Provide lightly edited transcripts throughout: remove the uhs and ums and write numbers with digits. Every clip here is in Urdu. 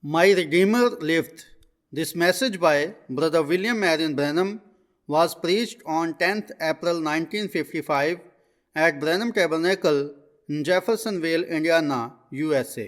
My Redeemer lived. This message by Brother William Marion Branham was preached on 10th April 1955 at Branham Tabernacle in Jeffersonville, Indiana, USA.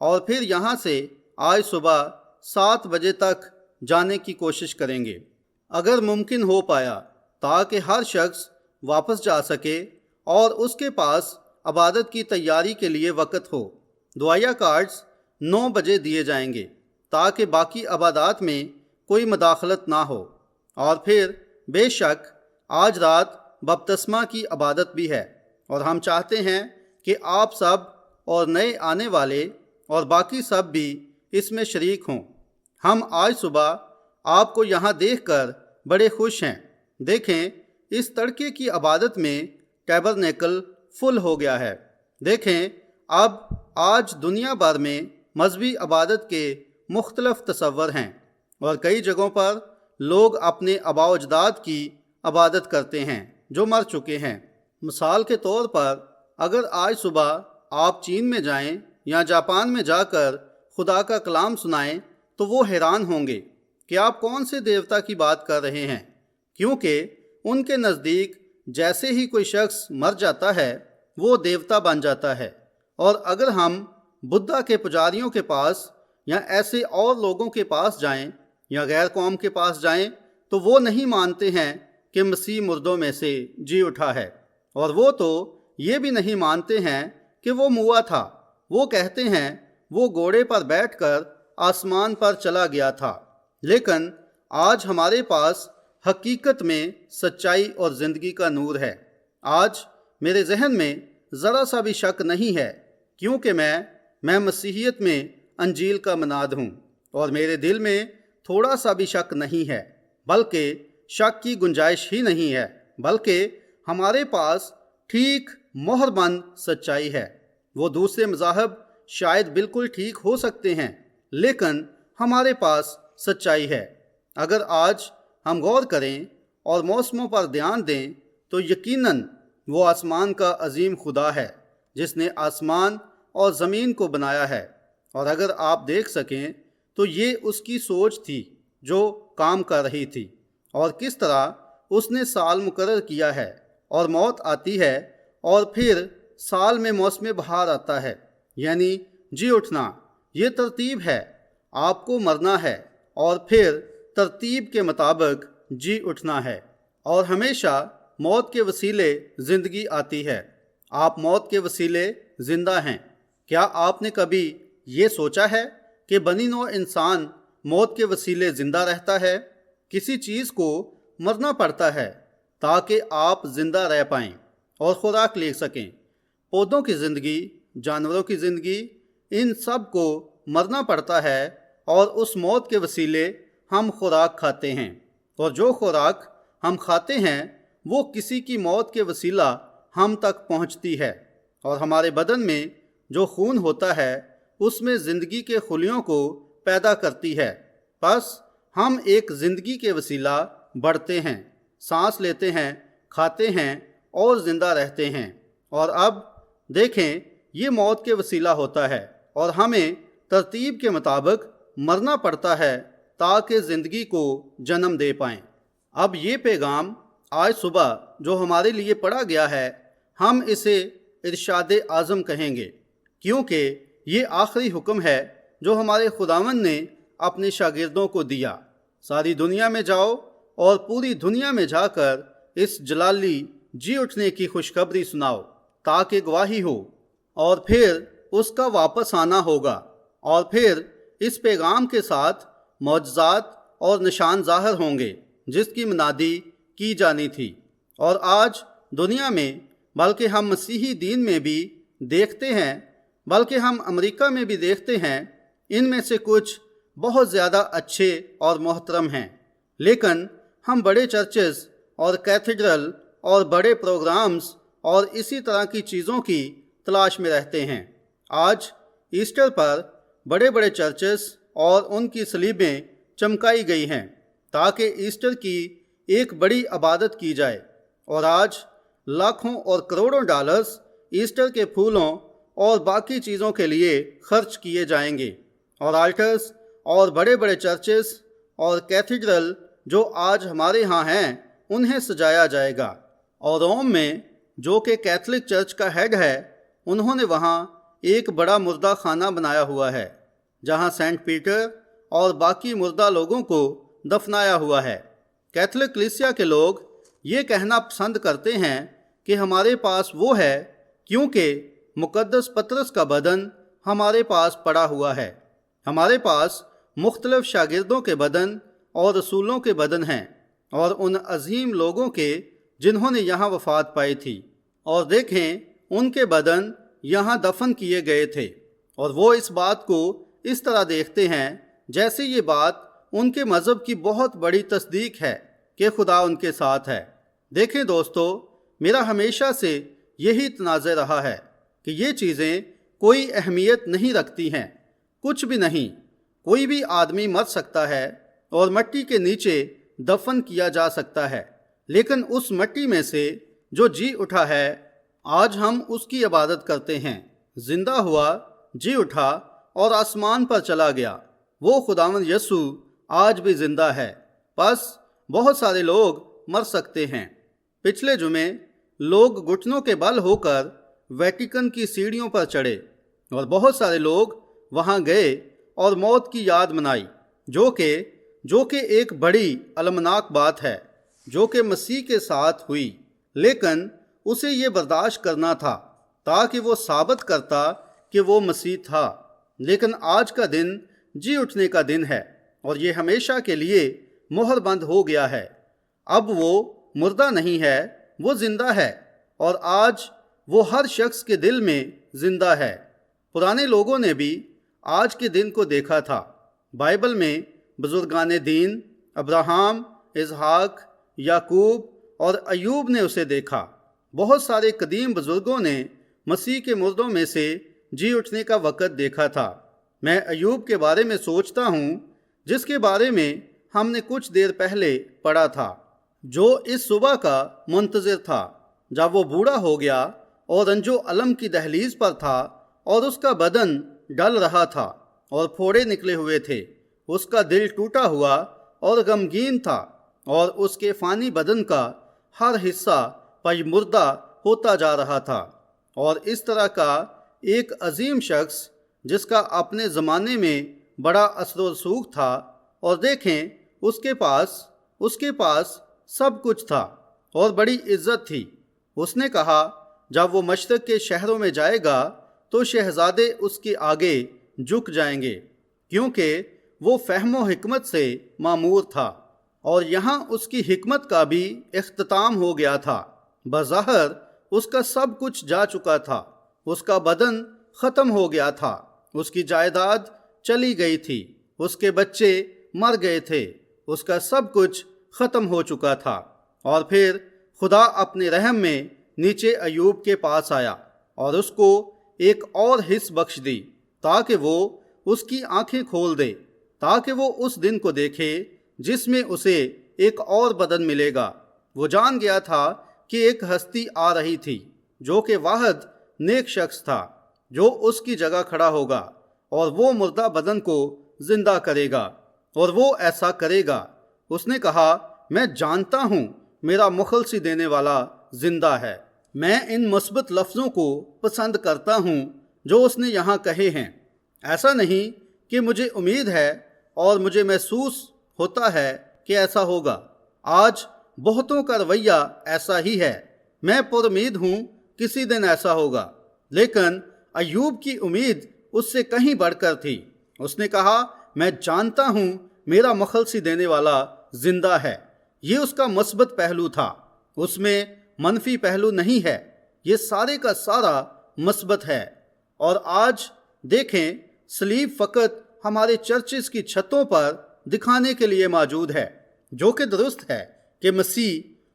اور پھر یہاں سے آج صبح 7 بجے تک جانے کی کوشش کریں گے اگر ممکن ہو پایا، تاکہ ہر شخص واپس جا سکے اور اس کے پاس عبادت کی تیاری کے لیے وقت ہو۔ دعائیہ کارڈز 9 بجے دیے جائیں گے تاکہ باقی عبادات میں کوئی مداخلت نہ ہو۔ اور پھر بے شک آج رات بپتسمہ کی عبادت بھی ہے، اور ہم چاہتے ہیں کہ آپ سب اور نئے آنے والے اور باقی سب بھی اس میں شریک ہوں۔ ہم آج صبح آپ کو یہاں دیکھ کر بڑے خوش ہیں۔ دیکھیں، اس تڑکے کی عبادت میں ٹیبرنیکل فل ہو گیا ہے۔ دیکھیں، اب آج دنیا بھر میں مذہبی عبادت کے مختلف تصور ہیں، اور کئی جگہوں پر لوگ اپنے آباء و اجداد کی عبادت کرتے ہیں جو مر چکے ہیں۔ مثال کے طور پر، اگر آج صبح آپ چین میں جائیں یا جاپان میں جا کر خدا کا کلام سنائیں تو وہ حیران ہوں گے کہ آپ کون سے دیوتا کی بات کر رہے ہیں، کیونکہ ان کے نزدیک جیسے ہی کوئی شخص مر جاتا ہے وہ دیوتا بن جاتا ہے۔ اور اگر ہم بدھا کے پجاریوں کے پاس یا ایسے اور لوگوں کے پاس جائیں یا غیر قوم کے پاس جائیں تو وہ نہیں مانتے ہیں کہ مسیح مردوں میں سے جی اٹھا ہے، اور وہ تو یہ بھی نہیں مانتے ہیں کہ وہ موا تھا۔ وہ کہتے ہیں وہ گھوڑے پر بیٹھ کر آسمان پر چلا گیا تھا۔ لیکن آج ہمارے پاس حقیقت میں سچائی اور زندگی کا نور ہے۔ آج میرے ذہن میں ذرا سا بھی شک نہیں ہے، کیونکہ میں مسیحیت میں انجیل کا مناد ہوں، اور میرے دل میں تھوڑا سا بھی شک نہیں ہے، بلکہ شک کی گنجائش ہی نہیں ہے، بلکہ ہمارے پاس ٹھیک مہر بند سچائی ہے۔ وہ دوسرے مذاہب شاید بالکل ٹھیک ہو سکتے ہیں، لیکن ہمارے پاس سچائی ہے۔ اگر آج ہم غور کریں اور موسموں پر دھیان دیں تو یقیناً وہ آسمان کا عظیم خدا ہے جس نے آسمان اور زمین کو بنایا ہے، اور اگر آپ دیکھ سکیں تو یہ اس کی سوچ تھی جو کام کر رہی تھی، اور کس طرح اس نے سال مقرر کیا ہے اور موت آتی ہے، اور پھر سال میں موسم بہار آتا ہے، یعنی جی اٹھنا۔ یہ ترتیب ہے، آپ کو مرنا ہے اور پھر ترتیب کے مطابق جی اٹھنا ہے، اور ہمیشہ موت کے وسیلے زندگی آتی ہے۔ آپ موت کے وسیلے زندہ ہیں۔ کیا آپ نے کبھی یہ سوچا ہے کہ بنی نوع انسان موت کے وسیلے زندہ رہتا ہے؟ کسی چیز کو مرنا پڑتا ہے تاکہ آپ زندہ رہ پائیں اور خوراک لے سکیں۔ پودوں کی زندگی، جانوروں کی زندگی، ان سب کو مرنا پڑتا ہے، اور اس موت کے وسیلے ہم خوراک کھاتے ہیں، اور جو خوراک ہم کھاتے ہیں وہ کسی کی موت کے وسیلہ ہم تک پہنچتی ہے، اور ہمارے بدن میں جو خون ہوتا ہے اس میں زندگی کے خلیوں کو پیدا کرتی ہے۔ بس ہم ایک زندگی کے وسیلہ بڑھتے ہیں، سانس لیتے ہیں، کھاتے ہیں اور زندہ رہتے ہیں، اور اب دیکھیں یہ موت کے وسیلہ ہوتا ہے، اور ہمیں ترتیب کے مطابق مرنا پڑتا ہے تاکہ زندگی کو جنم دے پائیں۔ اب یہ پیغام آج صبح جو ہمارے لیے پڑھا گیا ہے، ہم اسے ارشاد اعظم کہیں گے، کیونکہ یہ آخری حکم ہے جو ہمارے خداوند نے اپنے شاگردوں کو دیا۔ ساری دنیا میں جاؤ اور پوری دنیا میں جا کر اس جلالی جی اٹھنے کی خوشخبری سناؤ تاکہ گواہی ہو، اور پھر اس کا واپس آنا ہوگا، اور پھر اس پیغام کے ساتھ معجزات اور نشان ظاہر ہوں گے جس کی منادی کی جانی تھی۔ اور آج دنیا میں، بلکہ ہم مسیحی دین میں بھی دیکھتے ہیں، بلکہ ہم امریکہ میں بھی دیکھتے ہیں، ان میں سے کچھ بہت زیادہ اچھے اور محترم ہیں، لیکن ہم بڑے چرچز اور کیتھیڈرل اور بڑے پروگرامز اور اسی طرح کی چیزوں کی تلاش میں رہتے ہیں۔ آج ایسٹر پر بڑے بڑے چرچز اور ان کی صلیبیں چمکائی گئی ہیں تاکہ ایسٹر کی ایک بڑی عبادت کی جائے، اور آج لاکھوں اور کروڑوں ڈالرز ایسٹر کے پھولوں اور باقی چیزوں کے لیے خرچ کیے جائیں گے، اور آلٹرز اور بڑے بڑے چرچز اور کیتھیڈرل جو آج ہمارے ہاں ہیں انہیں سجایا جائے گا، اور روم میں جو کہ کیتھولک چرچ کا ہیڈ ہے، انہوں نے وہاں ایک بڑا مردہ خانہ بنایا ہوا ہے جہاں سینٹ پیٹر اور باقی مردہ لوگوں کو دفنایا ہوا ہے۔ کیتھولک کلیسیا کے لوگ یہ کہنا پسند کرتے ہیں کہ ہمارے پاس وہ ہے کیونکہ مقدس پطرس کا بدن ہمارے پاس پڑا ہوا ہے۔ ہمارے پاس مختلف شاگردوں کے بدن اور رسولوں کے بدن ہیں اور ان عظیم لوگوں کے جنہوں نے یہاں وفات پائی تھی، اور دیکھیں ان کے بدن یہاں دفن کیے گئے تھے، اور وہ اس بات کو اس طرح دیکھتے ہیں جیسے یہ بات ان کے مذہب کی بہت بڑی تصدیق ہے کہ خدا ان کے ساتھ ہے۔ دیکھیں دوستو، میرا ہمیشہ سے یہی تنازع رہا ہے کہ یہ چیزیں کوئی اہمیت نہیں رکھتی ہیں، کچھ بھی نہیں۔ کوئی بھی آدمی مر سکتا ہے اور مٹی کے نیچے دفن کیا جا سکتا ہے، لیکن اس مٹی میں سے جو جی اٹھا ہے، آج ہم اس کی عبادت کرتے ہیں، زندہ ہوا، جی اٹھا اور آسمان پر چلا گیا، وہ خداوند یسوع آج بھی زندہ ہے۔ بس بہت سارے لوگ مر سکتے ہیں۔ پچھلے جمعے لوگ گھٹنوں کے بل ہو کر ویٹیکن کی سیڑھیوں پر چڑھے اور بہت سارے لوگ وہاں گئے اور موت کی یاد منائی، جو کہ ایک بڑی المناک بات ہے جو کہ مسیح کے ساتھ ہوئی، لیکن اسے یہ برداشت کرنا تھا تاکہ وہ ثابت کرتا کہ وہ مسیح تھا۔ لیکن آج کا دن جی اٹھنے کا دن ہے اور یہ ہمیشہ کے لیے مہر بند ہو گیا ہے۔ اب وہ مردہ نہیں ہے، وہ زندہ ہے، اور آج وہ ہر شخص کے دل میں زندہ ہے۔ پرانے لوگوں نے بھی آج کے دن کو دیکھا تھا۔ بائبل میں بزرگان دین ابراہم، اسحاق، یعقوب اور ایوب نے اسے دیکھا۔ بہت سارے قدیم بزرگوں نے مسیح کے مردوں میں سے جی اٹھنے کا وقت دیکھا تھا۔ میں ایوب کے بارے میں سوچتا ہوں، جس کے بارے میں ہم نے کچھ دیر پہلے پڑھا تھا، جو اس صبح کا منتظر تھا جب وہ بوڑھا ہو گیا اور رنج و الم کی دہلیز پر تھا، اور اس کا بدن ڈل رہا تھا اور پھوڑے نکلے ہوئے تھے۔ اس کا دل ٹوٹا ہوا اور غمگین تھا، اور اس کے فانی بدن کا ہر حصہ پژمردہ ہوتا جا رہا تھا۔ اور اس طرح کا ایک عظیم شخص جس کا اپنے زمانے میں بڑا اثر و رسوخ تھا، اور دیکھیں اس کے پاس سب کچھ تھا اور بڑی عزت تھی۔ اس نے کہا جب وہ مشرق کے شہروں میں جائے گا تو شہزادے اس کے آگے جھک جائیں گے، کیونکہ وہ فہم و حکمت سے معمور تھا، اور یہاں اس کی حکمت کا بھی اختتام ہو گیا تھا۔ بظاہر اس کا سب کچھ جا چکا تھا، اس کا بدن ختم ہو گیا تھا، اس کی جائیداد چلی گئی تھی، اس کے بچے مر گئے تھے، اس کا سب کچھ ختم ہو چکا تھا۔ اور پھر خدا اپنے رحم میں نیچے ایوب کے پاس آیا اور اس کو ایک اور حص بخش دی، تاکہ وہ اس کی آنکھیں کھول دے، تاکہ وہ اس دن کو دیکھے جس میں اسے ایک اور بدن ملے گا۔ وہ جان گیا تھا کہ ایک ہستی آ رہی تھی جو کہ واحد نیک شخص تھا، جو اس کی جگہ کھڑا ہوگا اور وہ مردہ بدن کو زندہ کرے گا، اور وہ ایسا کرے گا۔ اس نے کہا، میں جانتا ہوں میرا مخلصی دینے والا زندہ ہے۔ میں ان مثبت لفظوں کو پسند کرتا ہوں جو اس نے یہاں کہے ہیں۔ ایسا نہیں کہ مجھے امید ہے اور مجھے محسوس ہوتا ہے کہ ایسا ہوگا۔ آج بہتوں کا رویہ ایسا ہی ہے۔ میں پر امید ہوں کسی دن ایسا ہوگا، لیکن ایوب کی امید اس سے کہیں بڑھ کر تھی۔ اس نے کہا، میں جانتا ہوں میرا مخلصی دینے والا زندہ ہے۔ یہ اس کا مثبت پہلو تھا، اس میں منفی پہلو نہیں ہے، یہ سارے کا سارا مثبت ہے۔ اور آج دیکھیں، صلیب فقط ہمارے چرچز کی چھتوں پر دکھانے کے لیے موجود ہے، جو کہ درست ہے کہ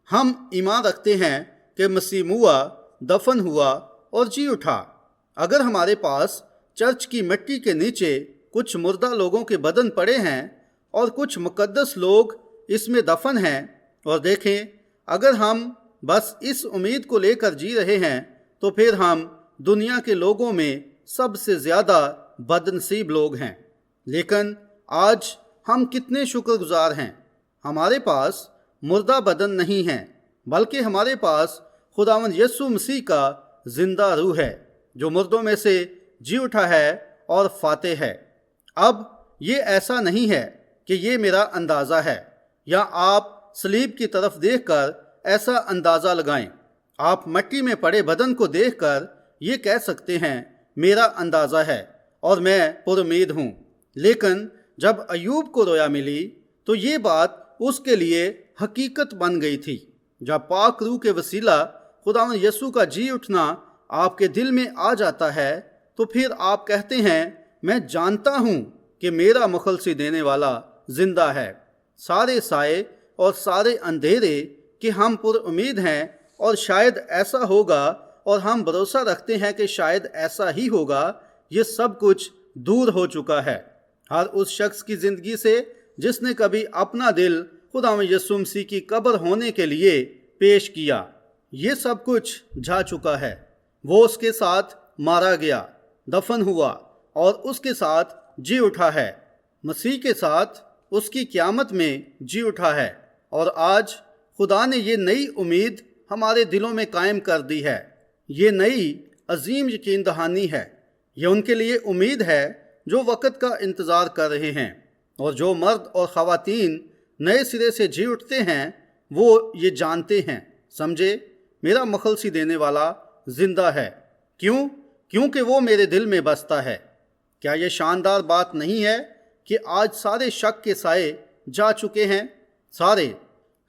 ہم ایمان رکھتے ہیں کہ مسیح ہوا، دفن ہوا اور جی اٹھا۔ اگر ہمارے پاس چرچ کی مٹی کے نیچے کچھ مردہ لوگوں کے بدن پڑے ہیں اور کچھ مقدس لوگ اس میں دفن ہیں، اور دیکھیں اگر ہم بس اس امید کو لے کر جی رہے ہیں تو پھر ہم دنیا کے لوگوں میں سب سے زیادہ بد نصیب لوگ ہیں۔ لیکن آج ہم کتنے شکر گزار ہیں، ہمارے پاس مردہ بدن نہیں ہیں، بلکہ ہمارے پاس خداوند یسوع مسیح کا زندہ روح ہے، جو مردوں میں سے جی اٹھا ہے اور فاتح ہے۔ اب یہ ایسا نہیں ہے کہ یہ میرا اندازہ ہے، یا آپ صلیب کی طرف دیکھ کر ایسا اندازہ لگائیں۔ آپ مٹی میں پڑے بدن کو دیکھ کر یہ کہہ سکتے ہیں میرا اندازہ ہے اور میں پر امید ہوں، لیکن جب ایوب کو رویا ملی تو یہ بات اس کے لیے حقیقت بن گئی تھی۔ جب پاک روح کے وسیلہ خداوند یسوع کا جی اٹھنا آپ کے دل میں آ جاتا ہے تو پھر آپ کہتے ہیں میں جانتا ہوں کہ میرا مخلصی دینے والا زندہ ہے۔ سارے سائے اور سارے اندھیرے کہ ہم پر امید ہیں اور شاید ایسا ہوگا، اور ہم بھروسہ رکھتے ہیں کہ شاید ایسا ہی ہوگا، یہ سب کچھ دور ہو چکا ہے۔ ہر اس شخص کی زندگی سے جس نے کبھی اپنا دل خداوند یسوع مسیح کی قبر ہونے کے لیے پیش کیا، یہ سب کچھ جا چکا ہے۔ وہ اس کے ساتھ مارا گیا، دفن ہوا اور اس کے ساتھ جی اٹھا ہے۔ مسیح کے ساتھ اس کی قیامت میں جی اٹھا ہے، اور آج خدا نے یہ نئی امید ہمارے دلوں میں قائم کر دی ہے۔ یہ نئی عظیم یقین دہانی ہے۔ یہ ان کے لیے امید ہے جو وقت کا انتظار کر رہے ہیں، اور جو مرد اور خواتین نئے سرے سے جی اٹھتے ہیں وہ یہ جانتے ہیں، سمجھے میرا مخلصی دینے والا زندہ ہے۔ کیوں؟ کیونکہ وہ میرے دل میں بستا ہے۔ کیا یہ شاندار بات نہیں ہے کہ آج سارے شک کے سائے جا چکے ہیں؟ سارے۔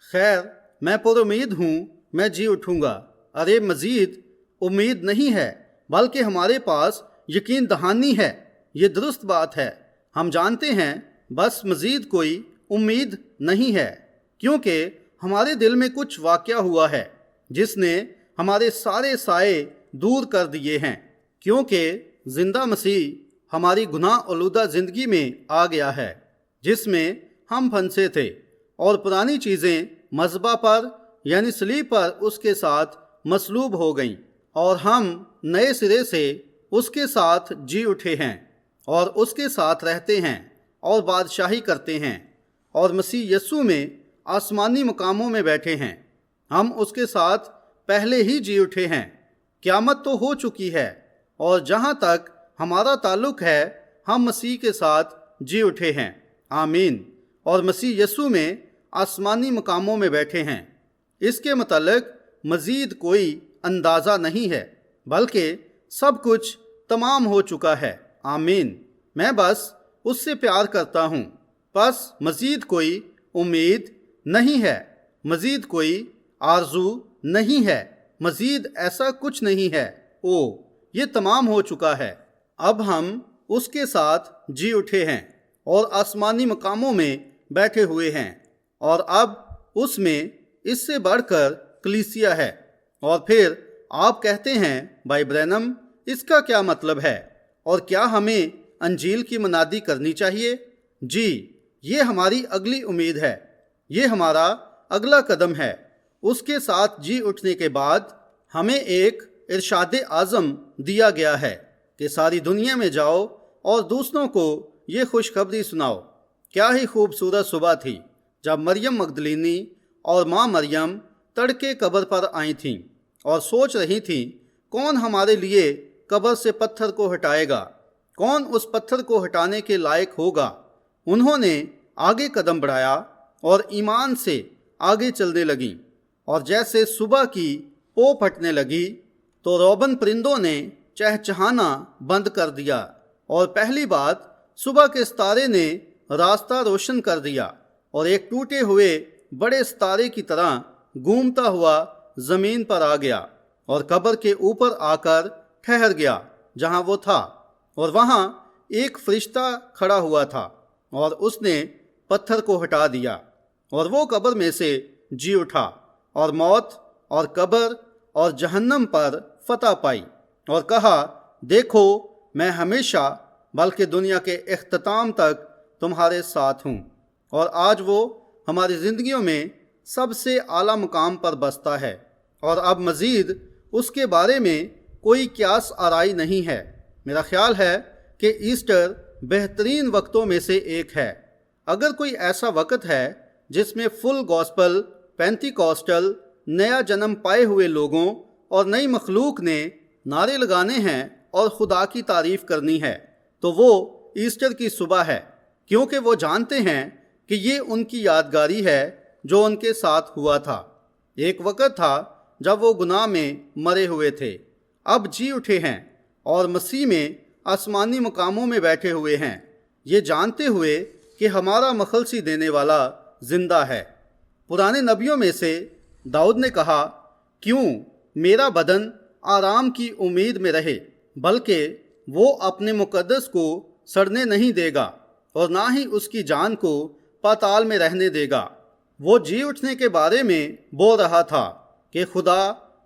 خیر، میں پر امید ہوں، میں جی اٹھوں گا۔ ارے مزید امید نہیں ہے، بلکہ ہمارے پاس یقین دہانی ہے۔ یہ درست بات ہے، ہم جانتے ہیں، بس مزید کوئی امید نہیں ہے، کیونکہ ہمارے دل میں کچھ واقعہ ہوا ہے جس نے ہمارے سارے سائے دور کر دیے ہیں، کیونکہ زندہ مسیح ہماری گناہ آلودہ زندگی میں آ گیا ہے جس میں ہم پھنسے تھے، اور پرانی چیزیں مذبح پر یعنی صلیب پر اس کے ساتھ مصلوب ہو گئیں، اور ہم نئے سرے سے اس کے ساتھ جی اٹھے ہیں اور اس کے ساتھ رہتے ہیں اور بادشاہی کرتے ہیں، اور مسیح یسوع میں آسمانی مقاموں میں بیٹھے ہیں۔ ہم اس کے ساتھ پہلے ہی جی اٹھے ہیں۔ قیامت تو ہو چکی ہے، اور جہاں تک ہمارا تعلق ہے ہم مسیح کے ساتھ جی اٹھے ہیں۔ آمین۔ اور مسیح یسوع میں آسمانی مقاموں میں بیٹھے ہیں۔ اس کے متعلق مزید کوئی اندازہ نہیں ہے، بلکہ سب کچھ تمام ہو چکا ہے۔ آمین۔ میں بس اس سے پیار کرتا ہوں۔ بس مزید کوئی امید نہیں ہے، مزید کوئی آرزو نہیں ہے، مزید ایسا کچھ نہیں ہے۔ یہ تمام ہو چکا ہے۔ اب ہم اس کے ساتھ جی اٹھے ہیں اور آسمانی مقاموں میں بیٹھے ہوئے ہیں، اور اب اس میں اس سے بڑھ کر کلیسیا ہے۔ اور پھر آپ کہتے ہیں بھائی برینم اس کا کیا مطلب ہے، اور کیا ہمیں انجیل کی منادی کرنی چاہیے؟ جی، یہ ہماری اگلی امید ہے، یہ ہمارا اگلا قدم ہے۔ اس کے ساتھ جی اٹھنے کے بعد ہمیں ایک ارشاد اعظم دیا گیا ہے کہ ساری دنیا میں جاؤ اور دوسروں کو یہ خوشخبری سناؤ۔ کیا ہی خوبصورت صبح تھی جب مریم مگدلینی اور ماں مریم تڑکے قبر پر آئی تھیں اور سوچ رہی تھیں کون ہمارے لیے قبر سے پتھر کو ہٹائے گا، کون اس پتھر کو ہٹانے کے لائق ہوگا۔ انہوں نے آگے قدم بڑھایا اور ایمان سے آگے چلنے لگیں، اور جیسے صبح کی پو پھٹنے لگی تو روبن پرندوں نے چہچہانا بند کر دیا، اور پہلی بات صبح کے ستارے نے راستہ روشن کر دیا، اور ایک ٹوٹے ہوئے بڑے ستارے کی طرح گھومتا ہوا زمین پر آ گیا اور قبر کے اوپر آ کر ٹھہر گیا جہاں وہ تھا، اور وہاں ایک فرشتہ کھڑا ہوا تھا اور اس نے پتھر کو ہٹا دیا، اور وہ قبر میں سے جی اٹھا اور موت اور قبر اور جہنم پر فتح پائی، اور کہا دیکھو میں ہمیشہ بلکہ دنیا کے اختتام تک تمہارے ساتھ ہوں۔ اور آج وہ ہماری زندگیوں میں سب سے اعلیٰ مقام پر بستا ہے، اور اب مزید اس کے بارے میں کوئی قیاس آرائی نہیں ہے۔ میرا خیال ہے کہ ایسٹر بہترین وقتوں میں سے ایک ہے۔ اگر کوئی ایسا وقت ہے جس میں فل گوسپل، پینتیکوسٹل، نیا جنم پائے ہوئے لوگوں اور نئی مخلوق نے نعرے لگانے ہیں اور خدا کی تعریف کرنی ہے تو وہ ایسٹر کی صبح ہے، کیونکہ وہ جانتے ہیں کہ یہ ان کی یادگاری ہے جو ان کے ساتھ ہوا تھا۔ ایک وقت تھا جب وہ گناہ میں مرے ہوئے تھے، اب جی اٹھے ہیں اور مسیح میں آسمانی مقاموں میں بیٹھے ہوئے ہیں، یہ جانتے ہوئے کہ ہمارا مخلصی دینے والا زندہ ہے۔ پرانے نبیوں میں سے داؤد نے کہا، کیوں میرا بدن آرام کی امید میں رہے، بلکہ وہ اپنے مقدس کو سڑنے نہیں دے گا اور نہ ہی اس کی جان کو پاتال میں رہنے دے گا۔ وہ جی اٹھنے کے بارے میں بول رہا تھا کہ خدا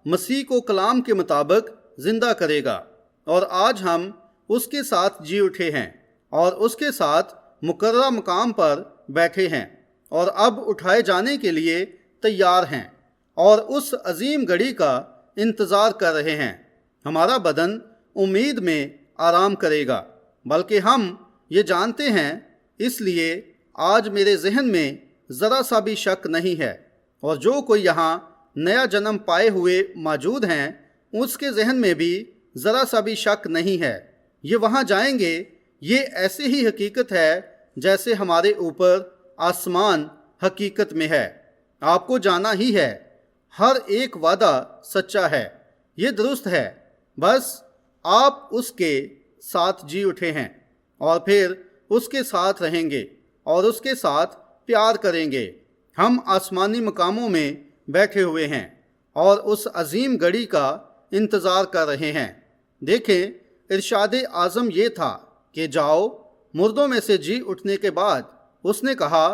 مسیح کو کلام کے مطابق زندہ کرے گا، اور آج ہم اس کے ساتھ جی اٹھے ہیں اور اس کے ساتھ مقررہ مقام پر بیٹھے ہیں اور اب اٹھائے جانے کے لیے تیار ہیں اور اس عظیم گھڑی کا انتظار کر رہے ہیں۔ ہمارا بدن امید میں آرام کرے گا، بلکہ ہم یہ جانتے ہیں، اس لیے آج میرے ذہن میں ذرا سا بھی شک نہیں ہے، اور جو کوئی یہاں نیا جنم پائے ہوئے موجود ہیں اس کے ذہن میں بھی ذرا سا بھی شک نہیں ہے۔ یہ وہاں جائیں گے، یہ ایسے ہی حقیقت ہے جیسے ہمارے اوپر آسمان حقیقت میں ہے۔ آپ کو جانا ہی ہے، ہر ایک وعدہ سچا ہے، یہ درست ہے، بس آپ اس کے ساتھ جی اٹھے ہیں اور پھر اس کے ساتھ رہیں گے اور اس کے ساتھ پیار کریں گے۔ ہم آسمانی مقاموں میں بیٹھے ہوئے ہیں اور اس عظیم گھڑی کا انتظار کر رہے ہیں۔ دیکھیں، ارشاد اعظم یہ تھا کہ جاؤ، مردوں میں سے جی اٹھنے کے بعد اس نے کہا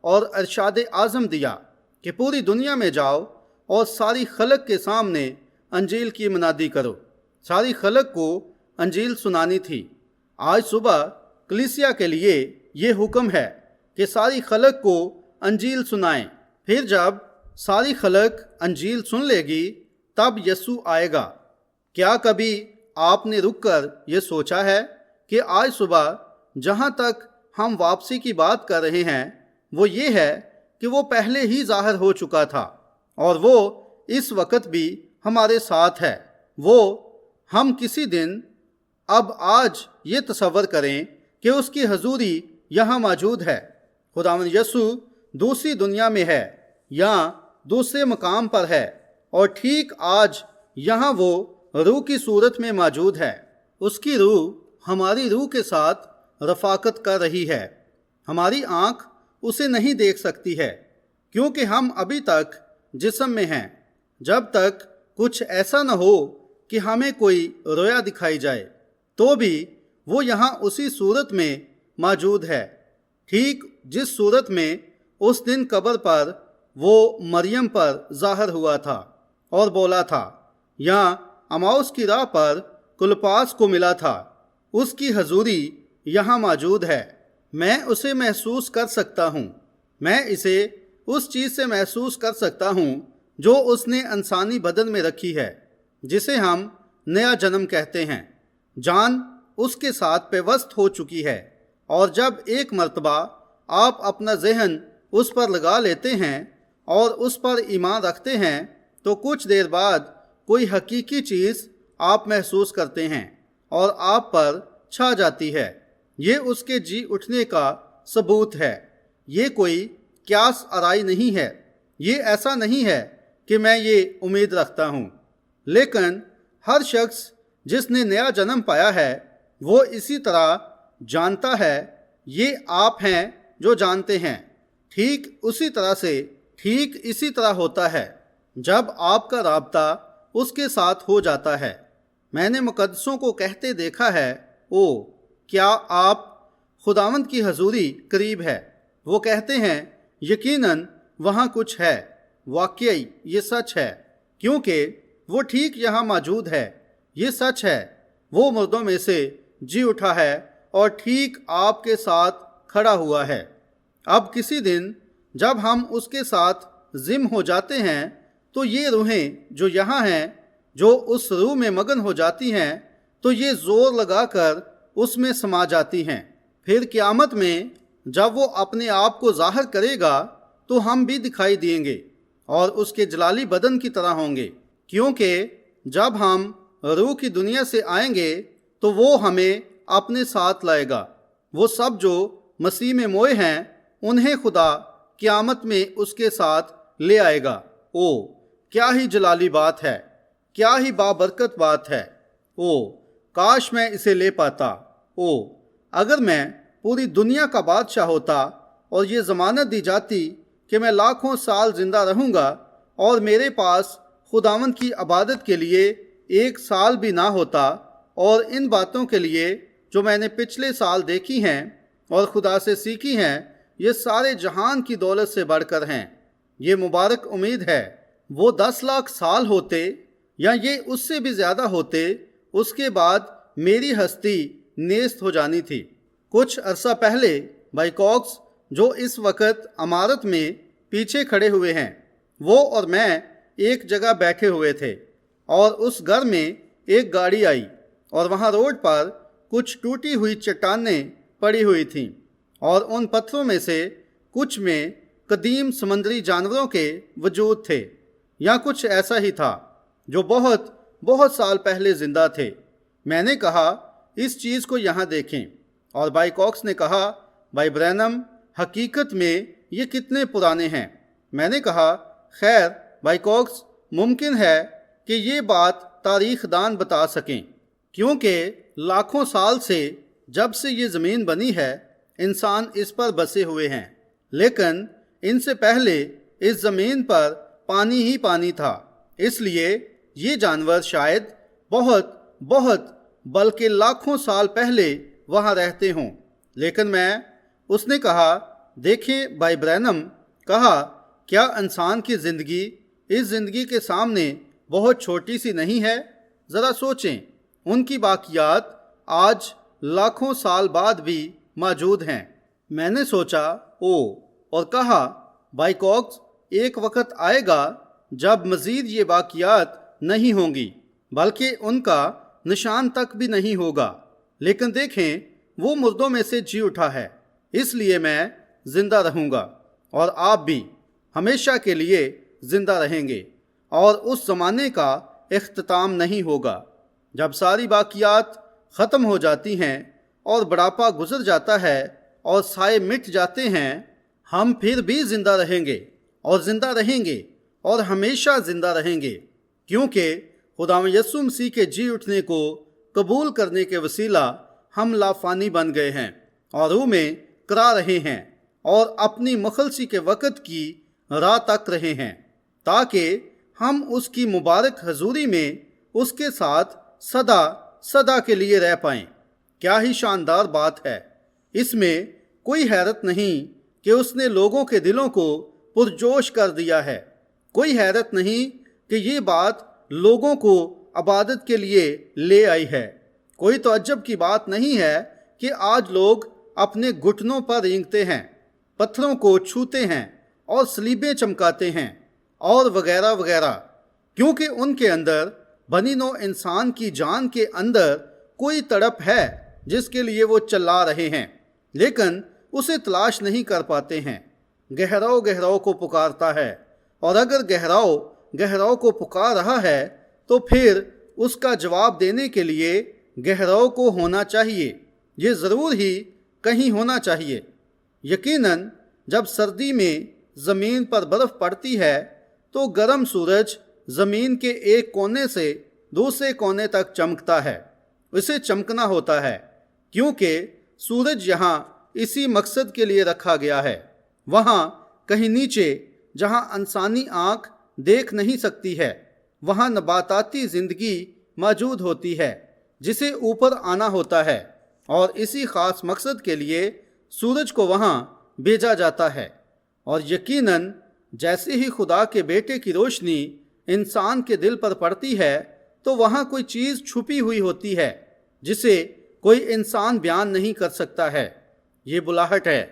اور ارشاد اعظم دیا کہ پوری دنیا میں جاؤ اور ساری خلق کے سامنے انجیل کی منادی کرو۔ ساری خلق کو انجیل سنانی تھی۔ آج صبح کلیسیا کے لیے یہ حکم ہے کہ ساری خلق کو انجیل سنائیں۔ پھر جب ساری خلق انجیل سن لے گی تب یسوع آئے گا۔ کیا کبھی آپ نے رک کر یہ سوچا ہے کہ آج صبح جہاں تک ہم واپسی کی بات کر رہے ہیں وہ یہ ہے کہ وہ پہلے ہی ظاہر ہو چکا تھا اور وہ اس وقت بھی ہمارے ساتھ ہے۔ وہ ہم کسی دن اب آج یہ تصور کریں کہ اس کی حضوری یہاں موجود ہے۔ خداوند یسوع دوسری دنیا میں ہے یا دوسرے مقام پر ہے، اور ٹھیک آج یہاں وہ روح کی صورت میں موجود ہے۔ اس کی روح ہماری روح کے ساتھ رفاقت کر رہی ہے۔ ہماری آنکھ اسے نہیں دیکھ سکتی ہے کیونکہ ہم ابھی تک جسم میں ہیں، جب تک کچھ ایسا نہ ہو کہ ہمیں کوئی رویا دکھائی جائے، تو بھی وہ یہاں اسی صورت میں موجود ہے، ٹھیک جس صورت میں اس دن قبر پر وہ مریم پر ظاہر ہوا تھا اور بولا تھا، یا اماؤس کی راہ پر کلپاس کو ملا تھا۔ اس کی حضوری یہاں موجود ہے۔ میں اسے محسوس کر سکتا ہوں، میں اسے اس چیز سے محسوس کر سکتا ہوں جو اس نے انسانی بدن میں رکھی ہے، جسے ہم نیا جنم کہتے ہیں۔ جان اس کے ساتھ پیوست ہو چکی ہے، اور جب ایک مرتبہ آپ اپنا ذہن اس پر لگا لیتے ہیں اور اس پر ایمان رکھتے ہیں تو کچھ دیر بعد کوئی حقیقی چیز آپ محسوس کرتے ہیں اور آپ پر چھا جاتی ہے۔ یہ اس کے جی اٹھنے کا ثبوت ہے۔ یہ کوئی قیاس آرائی نہیں ہے۔ یہ ایسا نہیں ہے کہ میں یہ امید رکھتا ہوں، لیکن ہر شخص جس نے نیا جنم پایا ہے وہ اسی طرح جانتا ہے۔ یہ آپ ہیں جو جانتے ہیں۔ ٹھیک اسی طرح ہوتا ہے جب آپ کا رابطہ اس کے ساتھ ہو جاتا ہے۔ میں نے مقدسوں کو کہتے دیکھا ہے، او کیا آپ خداوند کی حضوری قریب ہے؟ وہ کہتے ہیں، یقیناً وہاں کچھ ہے۔ واقعی یہ سچ ہے، کیونکہ وہ ٹھیک یہاں موجود ہے۔ یہ سچ ہے، وہ مردوں میں سے جی اٹھا ہے اور ٹھیک آپ کے ساتھ کھڑا ہوا ہے۔ اب کسی دن جب ہم اس کے ساتھ ضم ہو جاتے ہیں تو یہ روحیں جو یہاں ہیں، جو اس روح میں مگن ہو جاتی ہیں، تو یہ زور لگا کر اس میں سما جاتی ہیں۔ پھر قیامت میں جب وہ اپنے آپ کو ظاہر کرے گا تو ہم بھی دکھائی دیں گے اور اس کے جلالی بدن کی طرح ہوں گے، کیونکہ جب ہم روح کی دنیا سے آئیں گے تو وہ ہمیں اپنے ساتھ لائے گا۔ وہ سب جو مسیح میں موئے ہیں انہیں خدا قیامت میں اس کے ساتھ لے آئے گا۔ او کیا ہی جلالی بات ہے، کیا ہی بابرکت بات ہے۔ او کاش میں اسے لے پاتا۔ او اگر میں پوری دنیا کا بادشاہ ہوتا اور یہ ضمانت دی جاتی کہ میں لاکھوں سال زندہ رہوں گا اور میرے پاس خداوند کی عبادت کے لیے ایک سال بھی نہ ہوتا، اور ان باتوں کے لیے جو میں نے پچھلے سال دیکھی ہیں اور خدا سے سیکھی ہیں یہ سارے جہان کی دولت سے بڑھ کر ہیں۔ یہ مبارک امید ہے۔ وہ 10 لاکھ سال ہوتے یا یہ اس سے بھی زیادہ ہوتے، اس کے بعد میری ہستی نیست ہو جانی تھی۔ کچھ عرصہ پہلے بھائی کوکس جو اس وقت عمارت میں پیچھے کھڑے ہوئے ہیں، وہ اور میں ایک جگہ بیٹھے ہوئے تھے اور اس گھر میں ایک گاڑی آئی اور وہاں روڈ پر کچھ ٹوٹی ہوئی چٹانیں پڑی ہوئی تھیں، اور ان پتھروں میں سے کچھ میں قدیم سمندری جانوروں کے وجود تھے، یا کچھ ایسا ہی تھا جو بہت بہت سال پہلے زندہ تھے۔ میں نے کہا اس چیز کو یہاں دیکھیں، اور بھائی کوکس نے کہا بھائی برینم حقیقت میں یہ کتنے پرانے ہیں۔ میں نے کہا خیر بھائی کوکس، ممکن ہے کہ یہ بات تاریخ دان بتا سکیں، کیونکہ لاکھوں سال سے جب سے یہ زمین بنی ہے انسان اس پر بسے ہوئے ہیں، لیکن ان سے پہلے اس زمین پر پانی ہی پانی تھا، اس لیے یہ جانور شاید بہت بہت بلکہ لاکھوں سال پہلے وہاں رہتے ہوں۔ لیکن اس نے کہا دیکھیں بھائی برینم، کہا کیا انسان کی زندگی اس زندگی کے سامنے بہت چھوٹی سی نہیں ہے؟ ذرا سوچیں، ان کی باقیات آج لاکھوں سال بعد بھی موجود ہیں۔ میں نے سوچا اور کہا بھائی کوکس، ایک وقت آئے گا جب مزید یہ باقیات نہیں ہوں گی، بلکہ ان کا نشان تک بھی نہیں ہوگا، لیکن دیکھیں وہ مردوں میں سے جی اٹھا ہے، اس لیے میں زندہ رہوں گا، اور آپ بھی ہمیشہ کے لیے زندہ رہیں گے، اور اس زمانے کا اختتام نہیں ہوگا۔ جب ساری باقیات ختم ہو جاتی ہیں اور بڑھاپا گزر جاتا ہے اور سائے مٹ جاتے ہیں، ہم پھر بھی زندہ رہیں گے اور زندہ رہیں گے اور ہمیشہ زندہ رہیں گے، کیونکہ خداوند یسوع مسیح کے جی اٹھنے کو قبول کرنے کے وسیلہ ہم لافانی بن گئے ہیں اور روح میں کرا رہے ہیں اور اپنی مخلصی کے وقت کی راہ تک رہے ہیں، تاکہ ہم اس کی مبارک حضوری میں اس کے ساتھ سدا سدا کے لیے رہ پائیں۔ کیا ہی شاندار بات ہے! اس میں کوئی حیرت نہیں کہ اس نے لوگوں کے دلوں کو پرجوش کر دیا ہے، کوئی حیرت نہیں کہ یہ بات لوگوں کو عبادت کے لیے لے آئی ہے، کوئی تعجب کی بات نہیں ہے کہ آج لوگ اپنے گھٹنوں پر رینگتے ہیں، پتھروں کو چھوتے ہیں اور صلیبیں چمکاتے ہیں اور وغیرہ وغیرہ، کیونکہ ان کے اندر بنی نوع انسان کی جان کے اندر کوئی تڑپ ہے جس کے لیے وہ چلا رہے ہیں، لیکن اسے تلاش نہیں کر پاتے ہیں۔ گہراؤ گہراؤ کو پکارتا ہے، اور اگر گہراؤ گہراؤ کو پکار رہا ہے تو پھر اس کا جواب دینے کے لیے گہراؤ کو ہونا چاہیے، یہ ضرور ہی کہیں ہونا چاہیے۔ یقیناً جب سردی میں زمین پر برف پڑتی ہے تو گرم سورج زمین کے ایک کونے سے دوسرے کونے تک چمکتا ہے، اسے چمکنا ہوتا ہے کیونکہ سورج یہاں اسی مقصد کے لیے رکھا گیا ہے۔ وہاں کہیں نیچے جہاں انسانی آنکھ دیکھ نہیں سکتی ہے، وہاں نباتاتی زندگی موجود ہوتی ہے جسے اوپر آنا ہوتا ہے، اور اسی خاص مقصد کے لیے سورج کو وہاں بھیجا جاتا ہے۔ اور یقیناً جیسے ہی خدا کے بیٹے کی روشنی انسان کے دل پر پڑتی ہے تو وہاں کوئی چیز چھپی ہوئی ہوتی ہے جسے کوئی انسان بیان نہیں کر سکتا ہے۔ یہ بلاہٹ ہے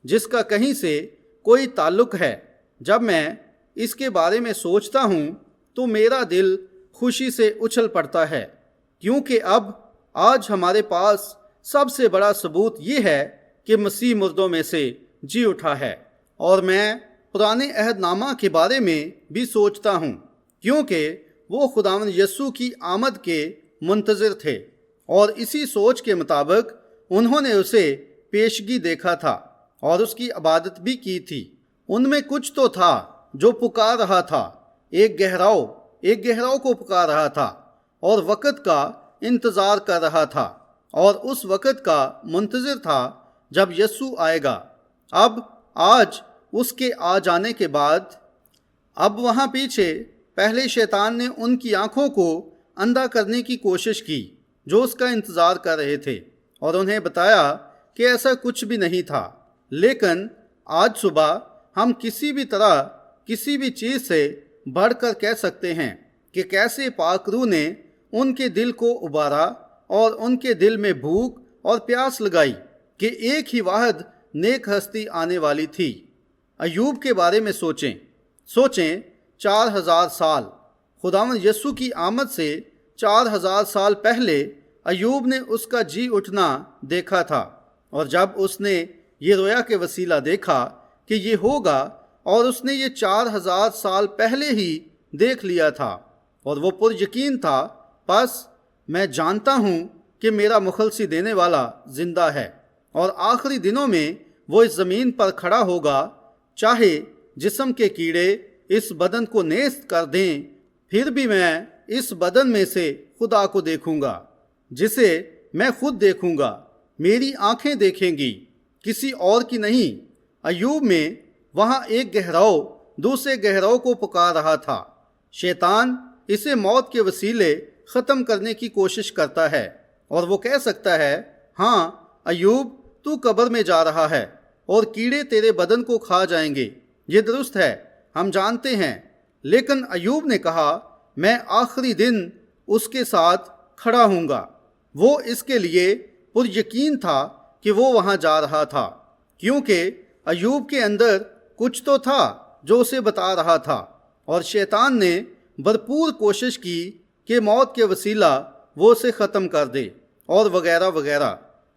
جس کا کہیں سے کوئی تعلق ہے۔ جب میں اس کے بارے میں سوچتا ہوں تو میرا دل خوشی سے اچھل پڑتا ہے، کیونکہ اب آج ہمارے پاس سب سے بڑا ثبوت یہ ہے کہ مسیح مردوں میں سے جی اٹھا ہے۔ اور میں پرانے عہد نامہ کے بارے میں بھی سوچتا ہوں، کیونکہ وہ خداوند یسوع کی آمد کے منتظر تھے، اور اسی سوچ کے مطابق انہوں نے اسے پیشگی دیکھا تھا اور اس کی عبادت بھی کی تھی۔ ان میں کچھ تو تھا جو پکار رہا تھا، ایک گہراؤ کو پکار رہا تھا اور وقت کا انتظار کر رہا تھا، اور اس وقت کا منتظر تھا جب یسوع آئے گا۔ آج اس کے آ جانے کے بعد وہاں پیچھے پہلے شیطان نے ان کی آنکھوں کو اندھا کرنے کی کوشش کی جو اس کا انتظار کر رہے تھے، اور انہیں بتایا کہ ایسا کچھ بھی نہیں تھا۔ لیکن آج صبح ہم کسی بھی طرح کسی بھی چیز سے بڑھ کر کہہ سکتے ہیں کہ کیسے پاک روح نے ان کے دل کو ابارا اور ان کے دل میں بھوک اور پیاس لگائی کہ ایک ہی واحد نیک ہستی آنے والی تھی۔ ایوب کے بارے میں سوچیں 4000 سال، خداوند یسوع کی آمد سے 4000 سال پہلے ایوب نے اس کا جی اٹھنا دیکھا تھا، اور جب اس نے یہ رویا کے وسیلہ دیکھا کہ یہ ہوگا، اور اس نے یہ 4000 سال پہلے ہی دیکھ لیا تھا، اور وہ پر یقین تھا، پس میں جانتا ہوں کہ میرا مخلصی دینے والا زندہ ہے، اور آخری دنوں میں وہ اس زمین پر کھڑا ہوگا، چاہے جسم کے کیڑے اس بدن کو نیست کر دیں، پھر بھی میں اس بدن میں سے خدا کو دیکھوں گا، جسے میں خود دیکھوں گا، میری آنکھیں دیکھیں گی، کسی اور کی نہیں۔ ایوب میں وہاں ایک گہراؤ دوسرے گہراؤ کو پکار رہا تھا۔ شیطان اسے موت کے وسیلے ختم کرنے کی کوشش کرتا ہے، اور وہ کہہ سکتا ہے، ہاں ایوب تو قبر میں جا رہا ہے اور کیڑے تیرے بدن کو کھا جائیں گے، یہ درست ہے، ہم جانتے ہیں۔ لیکن ایوب نے کہا، میں آخری دن اس کے ساتھ کھڑا ہوں گا۔ وہ اس کے لیے پر یقین تھا کہ وہ وہاں جا رہا تھا، کیونکہ ایوب کے اندر کچھ تو تھا جو اسے بتا رہا تھا، اور شیطان نے بھرپور کوشش کی کہ موت کے وسیلہ وہ اسے ختم کر دے اور وغیرہ وغیرہ،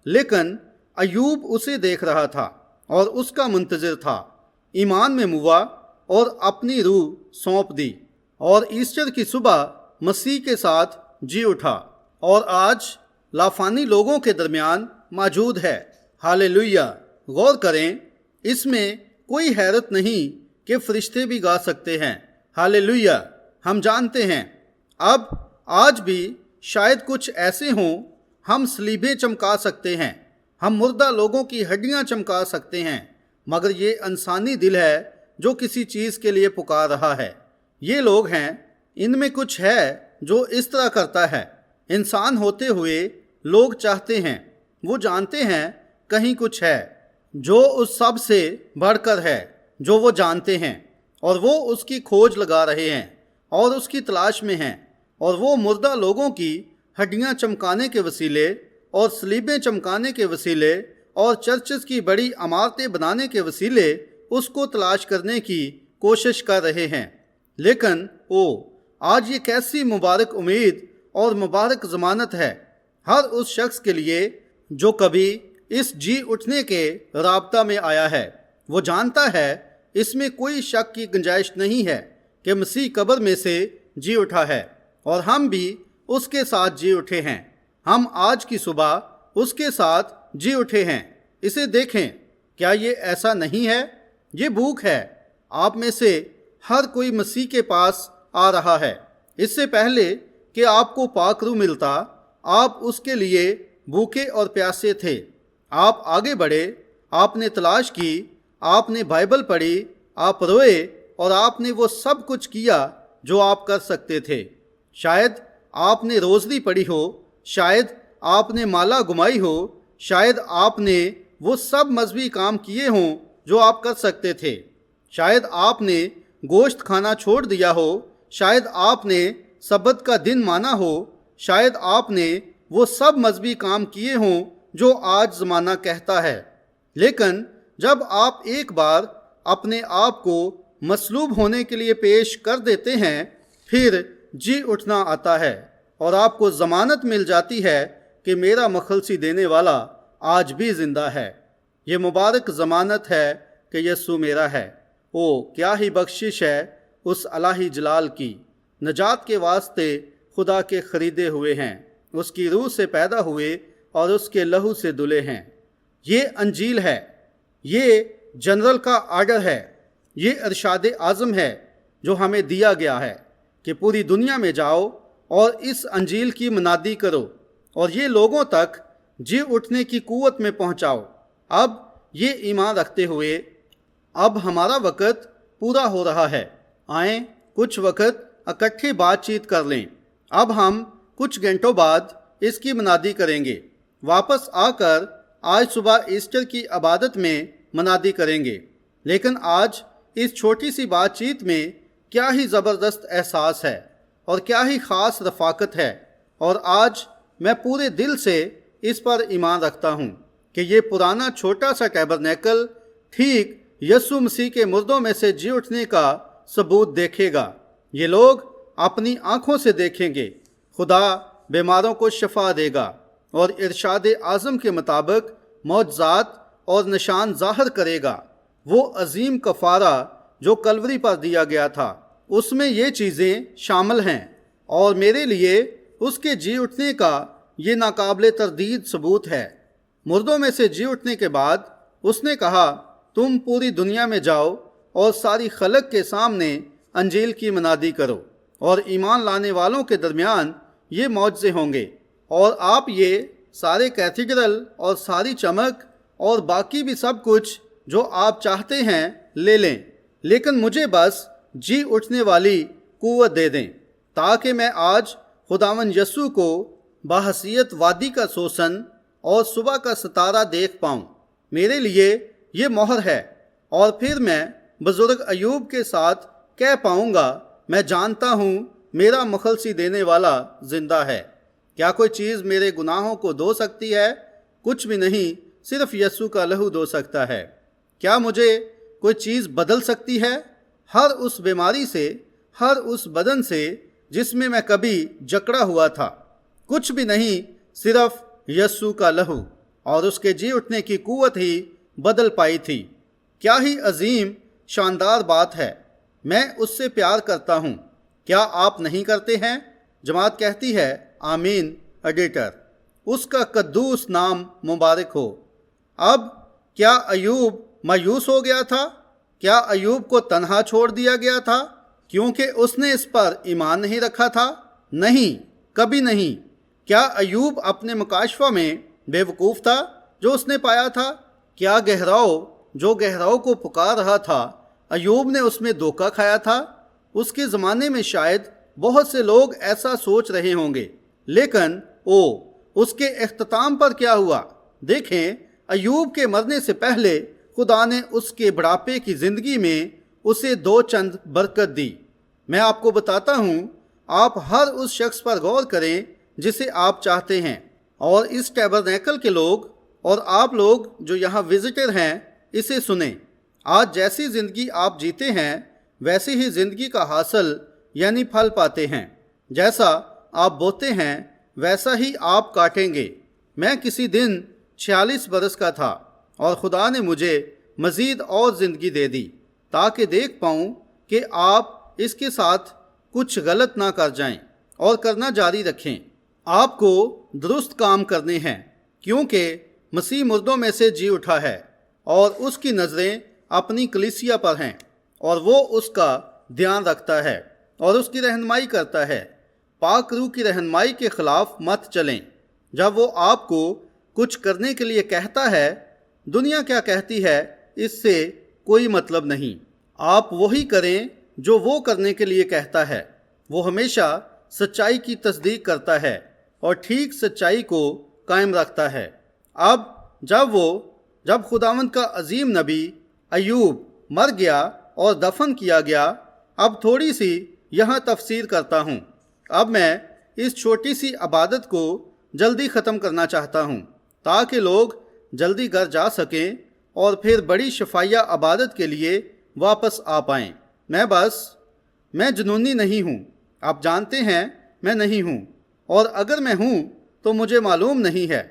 لیکن ایوب اسے دیکھ رہا تھا اور اس کا منتظر تھا، ایمان میں موا اور اپنی روح سونپ دی، اور ایسٹر کی صبح مسیح کے ساتھ جی اٹھا، اور آج لافانی لوگوں کے درمیان موجود ہے۔ ہالےلویا! غور کریں، اس میں کوئی حیرت نہیں کہ فرشتے بھی گا سکتے ہیں۔ ہالےلویا! ہم جانتے ہیں آج بھی شاید کچھ ایسے ہوں، ہم صلیبیں چمکا سکتے ہیں، ہم مردہ لوگوں کی ہڈیاں چمکا سکتے ہیں، مگر یہ انسانی دل ہے جو کسی چیز کے لیے پکار رہا ہے۔ یہ لوگ ہیں، ان میں کچھ ہے جو اس طرح کرتا ہے۔ انسان ہوتے ہوئے لوگ چاہتے ہیں، وہ جانتے ہیں کہیں کچھ ہے جو اس سب سے بڑھ کر ہے جو وہ جانتے ہیں، اور وہ اس کی کھوج لگا رہے ہیں اور اس کی تلاش میں ہیں، اور وہ مردہ لوگوں کی ہڈیاں چمکانے کے وسیلے اور صلیبیں چمکانے کے وسیلے اور چرچز کی بڑی عمارتیں بنانے کے وسیلے اس کو تلاش کرنے کی کوشش کر رہے ہیں۔ لیکن آج یہ کیسی مبارک امید اور مبارک ضمانت ہے ہر اس شخص کے لیے جو کبھی اس جی اٹھنے کے رابطہ میں آیا ہے۔ وہ جانتا ہے، اس میں کوئی شک کی گنجائش نہیں ہے کہ مسیح قبر میں سے جی اٹھا ہے، اور ہم بھی اس کے ساتھ جی اٹھے ہیں۔ ہم آج کی صبح اس کے ساتھ جی اٹھے ہیں۔ اسے دیکھیں، کیا یہ ایسا نہیں ہے؟ یہ بھوک ہے۔ آپ میں سے ہر کوئی مسیح کے پاس آ رہا ہے۔ اس سے پہلے کہ آپ کو پاک روح ملتا، آپ اس کے لیے بھوکے اور پیاسے تھے۔ آپ آگے بڑھے، آپ نے تلاش کی، آپ نے بائبل پڑھی، آپ روئے، اور آپ نے وہ سب کچھ کیا جو آپ کر سکتے تھے۔ شاید آپ نے روزری پڑھی ہو، شاید آپ نے مالا گمائی ہو، شاید آپ نے وہ سب مذہبی کام کیے ہوں جو آپ کر سکتے تھے، شاید آپ نے گوشت کھانا چھوڑ دیا ہو، شاید آپ نے سبت کا دن مانا ہو، شاید آپ نے وہ سب مذہبی کام کیے ہوں جو آج زمانہ کہتا ہے۔ لیکن جب آپ ایک بار اپنے آپ کو مصلوب ہونے کے لیے پیش کر دیتے ہیں، پھر جی اٹھنا آتا ہے، اور آپ کو ضمانت مل جاتی ہے کہ میرا مخلصی دینے والا آج بھی زندہ ہے۔ یہ مبارک ضمانت ہے کہ یسوع میرا ہے۔ کیا ہی بخشش ہے اس الہی جلال کی۔ نجات کے واسطے خدا کے خریدے ہوئے ہیں، اس کی روح سے پیدا ہوئے اور اس کے لہو سے دھلے ہیں۔ یہ انجیل ہے، یہ جنرل کا آرڈر ہے، یہ ارشاد اعظم ہے جو ہمیں دیا گیا ہے کہ پوری دنیا میں جاؤ اور اس انجیل کی منادی کرو اور یہ لوگوں تک جی اٹھنے کی قوت میں پہنچاؤ۔ اب یہ ایمان رکھتے ہوئے اب ہمارا وقت پورا ہو رہا ہے، آئیں کچھ وقت اکٹھے بات چیت کر لیں۔ اب ہم کچھ گھنٹوں بعد اس کی منادی کریں گے، واپس آ کر آج صبح ایسٹر کی عبادت میں منادی کریں گے۔ لیکن آج اس چھوٹی سی بات چیت میں کیا ہی زبردست احساس ہے اور کیا ہی خاص رفاقت ہے، اور آج میں پورے دل سے اس پر ایمان رکھتا ہوں کہ یہ پرانا چھوٹا سا ٹیبرنیکل ٹھیک یسوع مسیح کے مردوں میں سے جی اٹھنے کا ثبوت دیکھے گا۔ یہ لوگ اپنی آنکھوں سے دیکھیں گے، خدا بیماروں کو شفا دے گا اور ارشاد اعظم کے مطابق معجزات اور نشان ظاہر کرے گا۔ وہ عظیم کفارہ جو کلوری پر دیا گیا تھا، اس میں یہ چیزیں شامل ہیں، اور میرے لیے اس کے جی اٹھنے کا یہ ناقابل تردید ثبوت ہے۔ مردوں میں سے جی اٹھنے کے بعد اس نے کہا، تم پوری دنیا میں جاؤ اور ساری خلق کے سامنے انجیل کی منادی کرو، اور ایمان لانے والوں کے درمیان یہ معجزے ہوں گے، اور آپ یہ سارے کیتھیڈرل اور ساری چمک اور باقی بھی سب کچھ جو آپ چاہتے ہیں لے لیں، لیکن مجھے بس جی اٹھنے والی قوت دے دیں تاکہ میں آج خداوند یسوع کو بحیثیت وادی کا سوسن اور صبح کا ستارہ دیکھ پاؤں۔ میرے لیے یہ مہر ہے، اور پھر میں بزرگ ایوب کے ساتھ کہہ پاؤں گا، میں جانتا ہوں میرا مخلصی دینے والا زندہ ہے۔ کیا کوئی چیز میرے گناہوں کو دھو سکتی ہے؟ کچھ بھی نہیں، صرف یسوع کا لہو دھو سکتا ہے۔ کیا مجھے کوئی چیز بدل سکتی ہے؟ ہر اس بیماری سے، ہر اس بدن سے جس میں میں کبھی جکڑا ہوا تھا؟ کچھ بھی نہیں، صرف یسوع کا لہو اور اس کے جی اٹھنے کی قوت ہی بدل پائی تھی۔ کیا ہی عظیم شاندار بات ہے، میں اس سے پیار کرتا ہوں، کیا آپ نہیں کرتے ہیں؟ جماعت کہتی ہے آمین۔ ایڈیٹر، اس کا قدوس نام مبارک ہو۔ اب کیا ایوب مایوس ہو گیا تھا؟ کیا ایوب کو تنہا چھوڑ دیا گیا تھا کیونکہ اس نے اس پر ایمان نہیں رکھا تھا؟ نہیں، کبھی نہیں۔ کیا ایوب اپنے مکاشفہ میں بے وقوف تھا جو اس نے پایا تھا؟ کیا جو گہراؤ کو پکار رہا تھا، ایوب نے اس میں دھوکہ کھایا تھا؟ اس کے زمانے میں شاید بہت سے لوگ ایسا سوچ رہے ہوں گے، لیکن اس کے اختتام پر کیا ہوا؟ دیکھیں، ایوب کے مرنے سے پہلے خدا نے اس کے بڑھاپے کی زندگی میں اسے دو چند برکت دی۔ میں آپ کو بتاتا ہوں، آپ ہر اس شخص پر غور کریں جسے آپ چاہتے ہیں، اور اس ٹیبرنیکل کے لوگ اور آپ لوگ جو یہاں وزٹر ہیں اسے سنیں۔ آج جیسی زندگی آپ جیتے ہیں ویسی ہی زندگی کا حاصل یعنی پھل پاتے ہیں۔ جیسا آپ بوتے ہیں ویسا ہی آپ کاٹیں گے۔ میں کسی دن 46 برس کا تھا اور خدا نے مجھے مزید اور زندگی دے دی تاکہ دیکھ پاؤں کہ آپ اس کے ساتھ کچھ غلط نہ کر جائیں اور کرنا جاری رکھیں۔ آپ کو درست کام کرنے ہیں کیونکہ مسیح مردوں میں سے جی اٹھا ہے اور اس کی نظریں اپنی کلیسیا پر ہیں، اور وہ اس کا دھیان رکھتا ہے اور اس کی رہنمائی کرتا ہے۔ پاک روح کی رہنمائی کے خلاف مت چلیں۔ جب وہ آپ کو کچھ کرنے کے لیے کہتا ہے، دنیا کیا کہتی ہے اس سے کوئی مطلب نہیں۔ آپ وہی کریں جو وہ کرنے کے لیے کہتا ہے۔ وہ ہمیشہ سچائی کی تصدیق کرتا ہے اور ٹھیک سچائی کو قائم رکھتا ہے۔ اب جب خداوند کا عظیم نبی ایوب مر گیا اور دفن کیا گیا، اب تھوڑی سی یہاں تفسیر کرتا ہوں۔ اب میں اس چھوٹی سی عبادت کو جلدی ختم کرنا چاہتا ہوں تاکہ لوگ جلدی گھر جا سکیں اور پھر بڑی شفائیہ عبادت کے لیے واپس آ پائیں۔ میں جنونی نہیں ہوں، آپ جانتے ہیں میں نہیں ہوں، اور اگر میں ہوں تو مجھے معلوم نہیں ہے،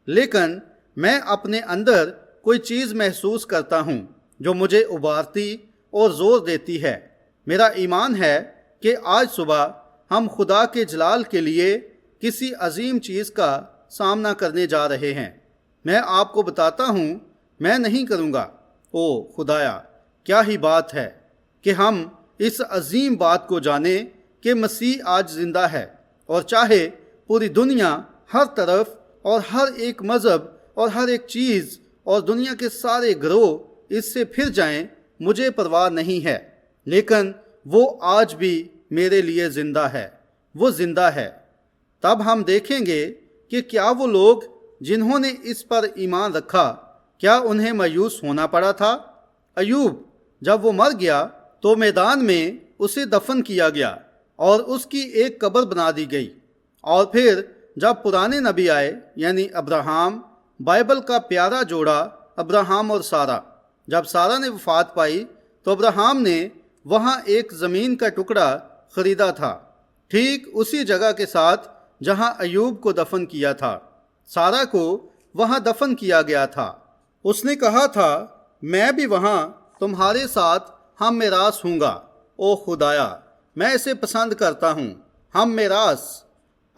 لیکن میں اپنے اندر کوئی چیز محسوس کرتا ہوں جو مجھے ابھارتی اور زور دیتی ہے۔ میرا ایمان ہے کہ آج صبح ہم خدا کے جلال کے لیے کسی عظیم چیز کا سامنا کرنے جا رہے ہیں۔ میں آپ کو بتاتا ہوں میں نہیں کروں گا۔ او خدایا، کیا ہی بات ہے کہ ہم اس عظیم بات کو جانیں کہ مسیح آج زندہ ہے، اور چاہے پوری دنیا ہر طرف اور ہر ایک مذہب اور ہر ایک چیز اور دنیا کے سارے گروہ اس سے پھر جائیں، مجھے پرواہ نہیں ہے، لیکن وہ آج بھی میرے لیے زندہ ہے، وہ زندہ ہے۔ تب ہم دیکھیں گے کہ کیا وہ لوگ جنہوں نے اس پر ایمان رکھا، کیا انہیں مایوس ہونا پڑا تھا؟ ایوب جب وہ مر گیا تو میدان میں اسے دفن کیا گیا اور اس کی ایک قبر بنا دی گئی، اور پھر جب پرانے نبی آئے یعنی ابراہیم، بائبل کا پیارا جوڑا ابراہیم اور سارہ، جب سارہ نے وفات پائی تو ابراہیم نے وہاں ایک زمین کا ٹکڑا خریدا تھا، ٹھیک اسی جگہ کے ساتھ جہاں ایوب کو دفن کیا تھا۔ سارہ کو وہاں دفن کیا گیا تھا۔ اس نے کہا تھا میں بھی وہاں تمہارے ساتھ ہم میراث ہوں گا۔ او خدایا، میں اسے پسند کرتا ہوں، ہم میراث۔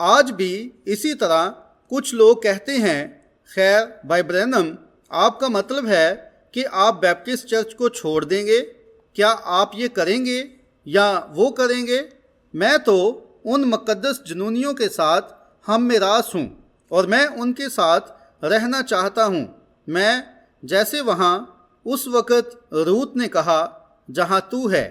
آج بھی اسی طرح کچھ لوگ کہتے ہیں خیر بھائی برینم، آپ کا مطلب ہے کہ آپ بیپٹسٹ چرچ کو چھوڑ دیں گے؟ کیا آپ یہ کریں گے یا وہ کریں گے؟ میں تو ان مقدس جنونیوں کے ساتھ ہم میراث ہوں اور میں ان کے ساتھ رہنا چاہتا ہوں۔ میں جیسے وہاں اس وقت روت نے کہا جہاں تو ہے،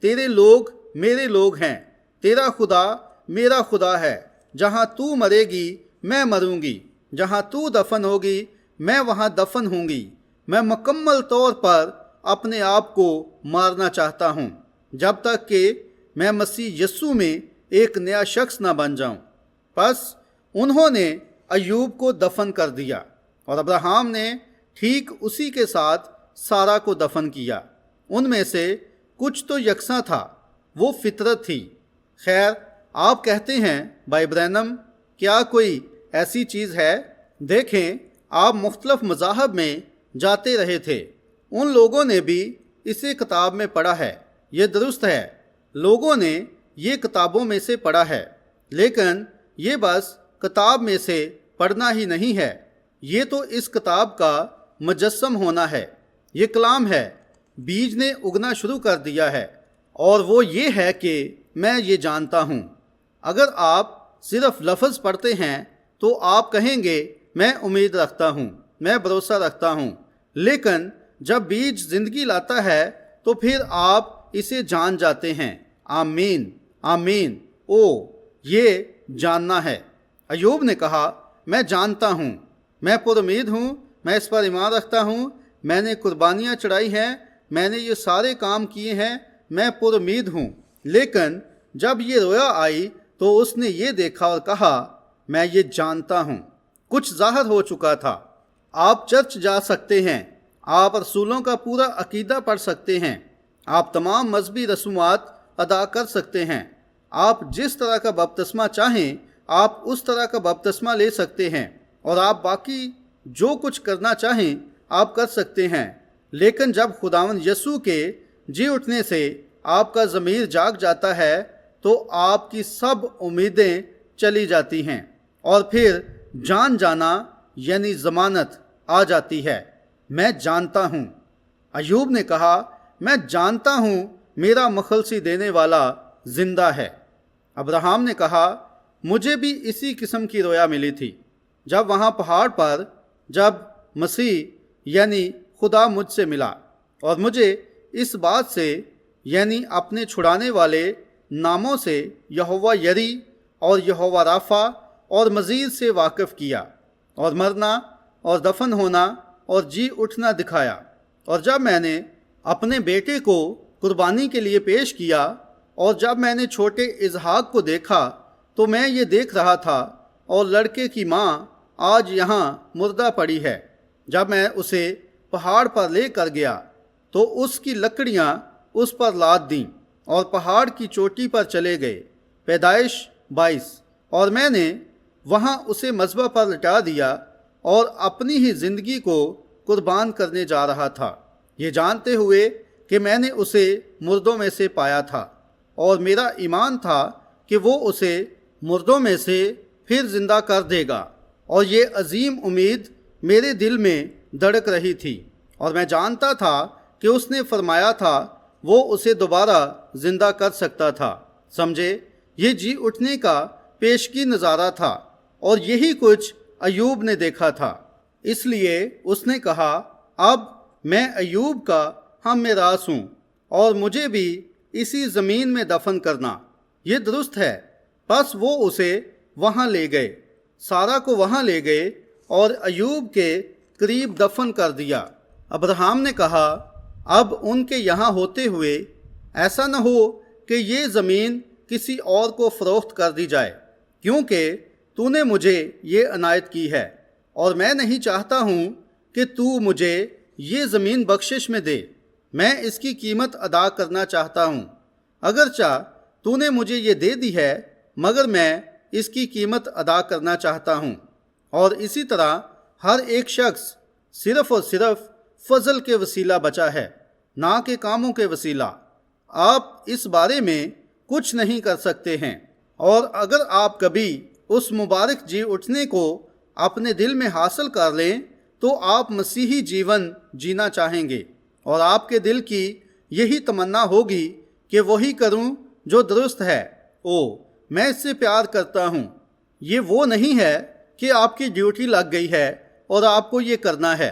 تیرے لوگ میرے لوگ ہیں، تیرا خدا میرا خدا ہے، جہاں تو مرے گی میں مروں گی، جہاں تو دفن ہوگی میں وہاں دفن ہوں گی۔ میں مکمل طور پر اپنے آپ کو مارنا چاہتا ہوں جب تک کہ میں مسیح یسوع میں ایک نیا شخص نہ بن جاؤں۔ پس انہوں نے ایوب کو دفن کر دیا اور ابراہیم نے ٹھیک اسی کے ساتھ سارہ کو دفن کیا۔ ان میں سے کچھ تو یکساں تھا، وہ فطرت تھی۔ خیر آپ کہتے ہیں بھائی برینم، کیا کوئی ایسی چیز ہے؟ دیکھیں، آپ مختلف مذاہب میں جاتے رہے تھے، ان لوگوں نے بھی اسے کتاب میں پڑھا ہے، یہ درست ہے، لوگوں نے یہ کتابوں میں سے پڑھا ہے، لیکن یہ بس کتاب میں سے پڑھنا ہی نہیں ہے، یہ تو اس کتاب کا مجسم ہونا ہے۔ یہ کلام ہے، بیج نے اگنا شروع کر دیا ہے، اور وہ یہ ہے کہ میں یہ جانتا ہوں۔ اگر آپ صرف لفظ پڑھتے ہیں تو آپ کہیں گے میں امید رکھتا ہوں، میں بھروسہ رکھتا ہوں، لیکن جب بیج زندگی لاتا ہے تو پھر آپ اسے جان جاتے ہیں۔ آمین آمین۔ او یہ جاننا ہے۔ ایوب نے کہا میں جانتا ہوں، میں پر امید ہوں، میں اس پر ایمان رکھتا ہوں، میں نے قربانیاں چڑھائی ہیں، میں نے یہ سارے کام کیے ہیں، میں پر امید ہوں۔ لیکن جب یہ رویا آئی تو اس نے یہ دیکھا اور کہا میں یہ جانتا ہوں۔ کچھ ظاہر ہو چکا تھا۔ آپ چرچ جا سکتے ہیں، آپ رسولوں کا پورا عقیدہ پڑھ سکتے ہیں، آپ تمام مذہبی رسومات ادا کر سکتے ہیں، آپ جس طرح کا بپتسمہ چاہیں آپ اس طرح کا بپتسمہ لے سکتے ہیں، اور آپ باقی جو کچھ کرنا چاہیں آپ کر سکتے ہیں، لیکن جب خداوند یسوع کے جی اٹھنے سے آپ کا ضمیر جاگ جاتا ہے تو آپ کی سب امیدیں چلی جاتی ہیں، اور پھر جان جانا یعنی ضمانت آ جاتی ہے۔ میں جانتا ہوں۔ ایوب نے کہا میں جانتا ہوں میرا مخلصی دینے والا زندہ ہے۔ ابراہیم نے کہا مجھے بھی اسی قسم کی رویا ملی تھی جب وہاں پہاڑ پر جب مسیح یعنی خدا مجھ سے ملا اور مجھے اس بات سے یعنی اپنے چھڑانے والے ناموں سے یہوہ یری اور یہوہ رافع اور مزید سے واقف کیا، اور مرنا اور دفن ہونا اور جی اٹھنا دکھایا۔ اور جب میں نے اپنے بیٹے کو قربانی کے لیے پیش کیا اور جب میں نے چھوٹے اسحاق کو دیکھا تو میں یہ دیکھ رہا تھا اور لڑکے کی ماں آج یہاں مردہ پڑی ہے۔ جب میں اسے پہاڑ پر لے کر گیا تو اس کی لکڑیاں اس پر لاد دیں اور پہاڑ کی چوٹی پر چلے گئے۔ پیدائش 22۔ اور میں نے وہاں اسے مذبح پر لٹا دیا اور اپنی ہی زندگی کو قربان کرنے جا رہا تھا، یہ جانتے ہوئے کہ میں نے اسے مردوں میں سے پایا تھا، اور میرا ایمان تھا کہ وہ اسے مردوں میں سے پھر زندہ کر دے گا، اور یہ عظیم امید میرے دل میں دھڑک رہی تھی، اور میں جانتا تھا کہ اس نے فرمایا تھا وہ اسے دوبارہ زندہ کر سکتا تھا۔ سمجھے، یہ جی اٹھنے کا پیشگی نظارہ تھا، اور یہی کچھ ایوب نے دیکھا تھا۔ اس لیے اس نے کہا، اب میں ایوب کا ہم میراث ہوں، اور مجھے بھی اسی زمین میں دفن کرنا، یہ درست ہے۔ پس وہ اسے وہاں لے گئے، سارا کو وہاں لے گئے اور ایوب کے قریب دفن کر دیا۔ ابراہیم نے کہا، اب ان کے یہاں ہوتے ہوئے ایسا نہ ہو کہ یہ زمین کسی اور کو فروخت کر دی جائے، کیونکہ تو نے مجھے یہ عنایت کی ہے، اور میں نہیں چاہتا ہوں کہ تو مجھے یہ زمین بخشش میں دے۔ میں اس کی قیمت ادا کرنا چاہتا ہوں، اگرچہ تو نے مجھے یہ دے دی ہے، مگر میں اس کی قیمت ادا کرنا چاہتا ہوں۔ اور اسی طرح ہر ایک شخص صرف اور صرف فضل کے وسیلہ بچا ہے، نہ کہ کاموں کے وسیلہ۔ آپ اس بارے میں کچھ نہیں کر سکتے ہیں، اور اگر آپ کبھی اس مبارک جی اٹھنے کو اپنے دل میں حاصل کر لیں تو آپ مسیحی جیون جینا چاہیں گے، اور آپ کے دل کی یہی تمنا ہوگی کہ وہی کروں جو درست ہے۔ او، میں اس سے پیار کرتا ہوں۔ یہ وہ نہیں ہے کہ آپ کی ڈیوٹی لگ گئی ہے اور آپ کو یہ کرنا ہے۔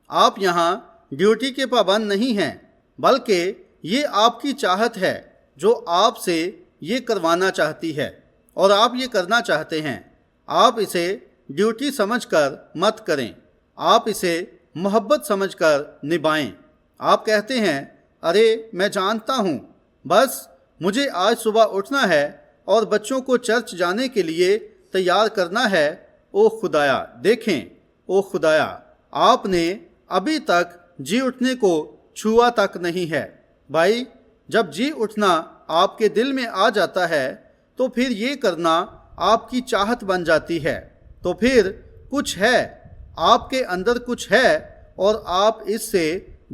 آپ یہاں ڈیوٹی کے پابند نہیں ہیں، بلکہ یہ آپ کی چاہت ہے جو آپ سے یہ کروانا چاہتی ہے، اور آپ یہ کرنا چاہتے ہیں۔ آپ اسے ڈیوٹی سمجھ کر مت کریں، آپ اسے محبت سمجھ کر نبھائیں۔ آپ کہتے ہیں، ارے میں جانتا ہوں، بس مجھے آج صبح اٹھنا ہے اور بچوں کو چرچ جانے کے لیے تیار کرنا ہے۔ او خدایا، دیکھیں، او خدایا، آپ نے ابھی تک جی اٹھنے کو چھوا تک نہیں ہے۔ بھائی، جب جی اٹھنا آپ کے دل میں آ جاتا ہے تو پھر یہ کرنا آپ کی چاہت بن جاتی ہے، تو پھر کچھ ہے، آپ کے اندر کچھ ہے، اور آپ اس سے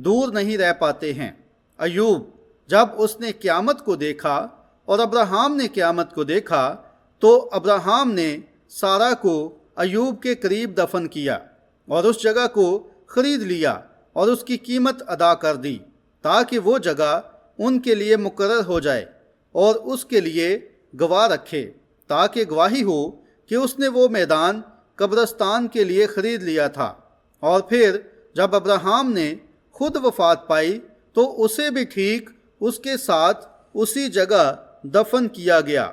دور نہیں رہ پاتے ہیں۔ ایوب، جب اس نے قیامت کو دیکھا اور ابراہیم نے قیامت کو دیکھا، تو ابراہیم نے سارا کو ایوب کے قریب دفن کیا، اور اس جگہ کو خرید لیا اور اس کی قیمت ادا کر دی، تاکہ وہ جگہ ان کے لیے مقرر ہو جائے، اور اس کے لیے گواہ رکھے، تاکہ گواہی ہو کہ اس نے وہ میدان قبرستان کے لیے خرید لیا تھا۔ اور پھر جب ابراہیم نے خود وفات پائی تو اسے بھی ٹھیک اس کے ساتھ اسی جگہ دفن کیا گیا۔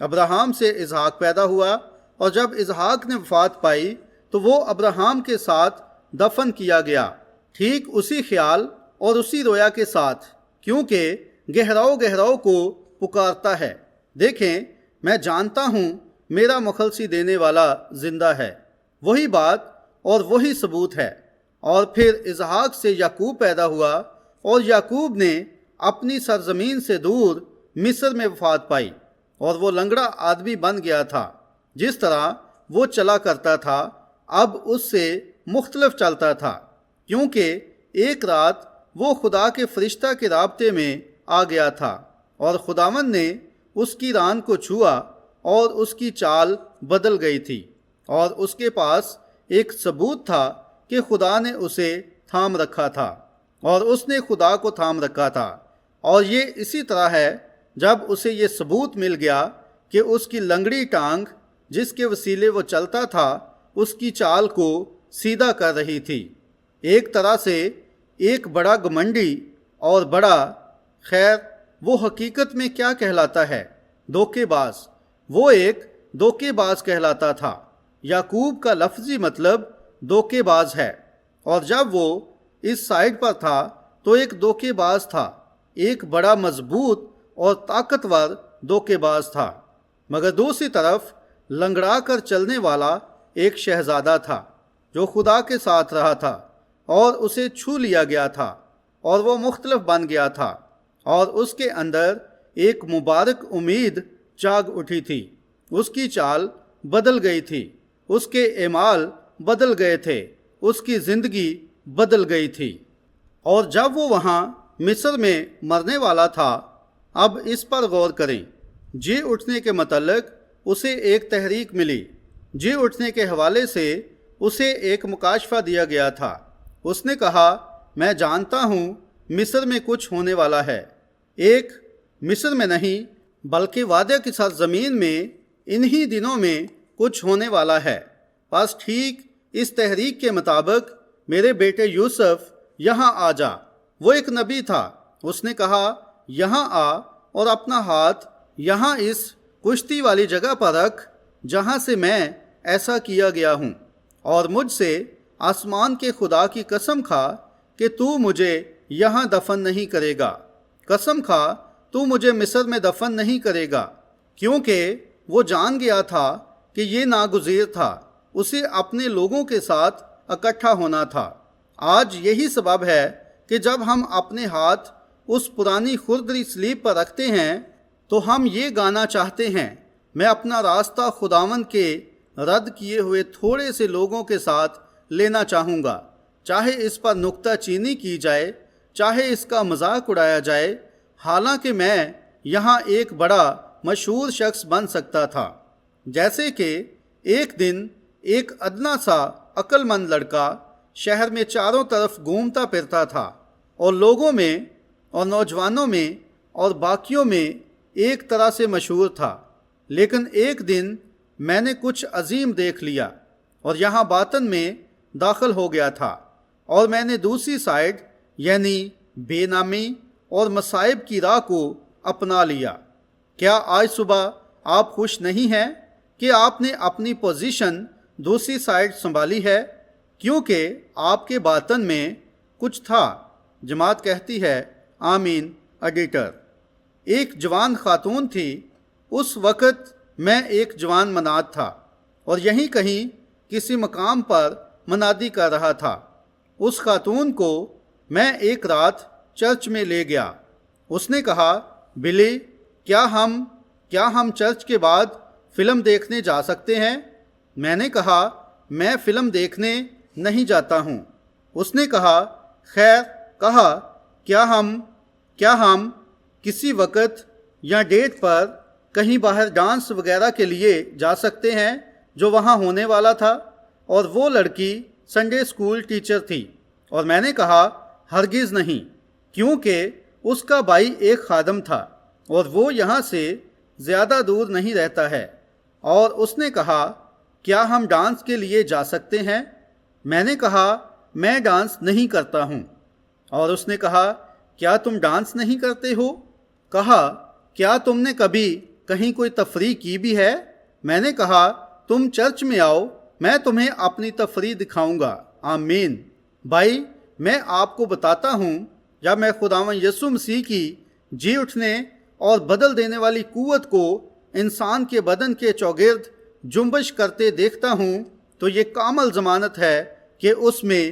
ابراہیم سے اسحاق پیدا ہوا، اور جب اسحاق نے وفات پائی تو وہ ابراہیم کے ساتھ دفن کیا گیا، ٹھیک اسی خیال اور اسی رویا کے ساتھ، کیونکہ گہراؤ کو پکارتا ہے۔ دیکھیں، میں جانتا ہوں میرا مخلصی دینے والا زندہ ہے، وہی بات اور وہی ثبوت ہے۔ اور پھر اسحاق سے یعقوب پیدا ہوا، اور یعقوب نے اپنی سرزمین سے دور مصر میں وفات پائی، اور وہ لنگڑا آدمی بن گیا تھا۔ جس طرح وہ چلا کرتا تھا اب اس سے مختلف چلتا تھا، کیونکہ ایک رات وہ خدا کے فرشتہ کے رابطے میں آ گیا تھا، اور خداوند نے اس کی ران کو چھوا اور اس کی چال بدل گئی تھی، اور اس کے پاس ایک ثبوت تھا کہ خدا نے اسے تھام رکھا تھا، اور اس نے خدا کو تھام رکھا تھا۔ اور یہ اسی طرح ہے، جب اسے یہ ثبوت مل گیا کہ اس کی لنگڑی ٹانگ جس کے وسیلے وہ چلتا تھا اس کی چال کو سیدھا کر رہی تھی۔ ایک طرح سے ایک بڑا گھمنڈی اور بڑا، خیر وہ حقیقت میں کیا کہلاتا ہے؟ دھوکے باز۔ وہ ایک دھوکے باز کہلاتا تھا۔ یعقوب کا لفظی مطلب دھوکے باز ہے، اور جب وہ اس سائڈ پر تھا تو ایک دھوکے باز تھا، ایک بڑا مضبوط اور طاقتور دھوکے باز تھا، مگر دوسری طرف لنگڑا کر چلنے والا ایک شہزادہ تھا جو خدا کے ساتھ رہا تھا، اور اسے چھو لیا گیا تھا، اور وہ مختلف بن گیا تھا، اور اس کے اندر ایک مبارک امید جاگ اٹھی تھی۔ اس کی چال بدل گئی تھی، اس کے اعمال بدل گئے تھے، اس کی زندگی بدل گئی تھی۔ اور جب وہ وہاں مصر میں مرنے والا تھا، اب اس پر غور کریں، جی اٹھنے کے متعلق اسے ایک تحریک ملی، جی اٹھنے کے حوالے سے اسے ایک مکاشفہ دیا گیا تھا۔ اس نے کہا، میں جانتا ہوں مصر میں کچھ ہونے والا ہے، ایک مصر میں نہیں بلکہ وعدے کی سرزمین میں انہی دنوں میں کچھ ہونے والا ہے۔ بس ٹھیک اس تحریک کے مطابق میرے بیٹے یوسف یہاں آ جا۔ وہ ایک نبی تھا۔ اس نے کہا، یہاں آ اور اپنا ہاتھ یہاں اس کشتی والی جگہ پر رکھ جہاں سے میں ایسا کیا گیا ہوں، اور مجھ سے آسمان کے خدا کی قسم کھا کہ تو مجھے یہاں دفن نہیں کرے گا۔ قسم کھا تو مجھے مصر میں دفن نہیں کرے گا، کیونکہ وہ جان گیا تھا کہ یہ ناگزیر تھا، اسے اپنے لوگوں کے ساتھ اکٹھا ہونا تھا۔ آج یہی سبب ہے کہ جب ہم اپنے ہاتھ اس پرانی خردری سلیب پر رکھتے ہیں تو ہم یہ گانا چاہتے ہیں، میں اپنا راستہ خداوند کے رد کیے ہوئے تھوڑے سے لوگوں کے ساتھ لینا چاہوں گا، چاہے اس پر نکتہ چینی کی جائے، چاہے اس کا مذاق اڑایا جائے، حالانکہ میں یہاں ایک بڑا مشہور شخص بن سکتا تھا۔ جیسے کہ ایک دن ایک ادنا سا عقل مند لڑکا شہر میں چاروں طرف گھومتا پھرتا تھا اور لوگوں میں اور نوجوانوں میں اور باقیوں میں ایک طرح سے مشہور تھا، لیکن ایک دن میں نے کچھ عظیم دیکھ لیا اور یہاں باطن میں داخل ہو گیا تھا، اور میں نے دوسری سائڈ یعنی بے نامی اور مصائب کی راہ کو اپنا لیا۔ کیا آج صبح آپ خوش نہیں ہیں کہ آپ نے اپنی پوزیشن دوسری سائڈ سنبھالی ہے؟ کیونکہ آپ کے باطن میں کچھ تھا۔ جماعت کہتی ہے آمین ایڈیٹر۔ ایک جوان خاتون تھی۔ اس وقت میں ایک جوان مناد تھا اور یہیں کہیں کسی مقام پر منادی کر رہا تھا۔ اس خاتون کو میں ایک رات چرچ میں لے گیا۔ اس نے کہا، بلی، کیا ہم چرچ کے بعد فلم دیکھنے جا سکتے ہیں؟ میں نے کہا، میں فلم دیکھنے نہیں جاتا ہوں۔ اس نے کہا، خیر، کہا، کیا ہم کسی وقت یا ڈیٹ پر کہیں باہر ڈانس وغیرہ کے لیے جا سکتے ہیں جو وہاں ہونے والا تھا؟ اور وہ لڑکی سنڈے اسکول ٹیچر تھی، اور میں نے کہا، ہرگز نہیں، کیونکہ اس کا بھائی ایک خادم تھا اور وہ یہاں سے زیادہ دور نہیں رہتا ہے۔ اور اس نے کہا، کیا ہم ڈانس کے لیے جا سکتے ہیں؟ میں نے کہا، میں ڈانس نہیں کرتا ہوں۔ اور اس نے کہا، کیا تم ڈانس نہیں کرتے ہو؟ کہا، کیا تم نے کبھی کہیں کوئی تفریح کی بھی ہے؟ میں نے کہا، تم چرچ میں آؤ، میں تمہیں اپنی تفریح دکھاؤں گا۔ آمین۔ بھائی، میں آپ کو بتاتا ہوں، جب میں خداوند یسوع مسیح کی جی اٹھنے اور بدل دینے والی قوت کو انسان کے بدن کے چوگرد جنبش کرتے دیکھتا ہوں تو یہ کامل ضمانت ہے کہ اس میں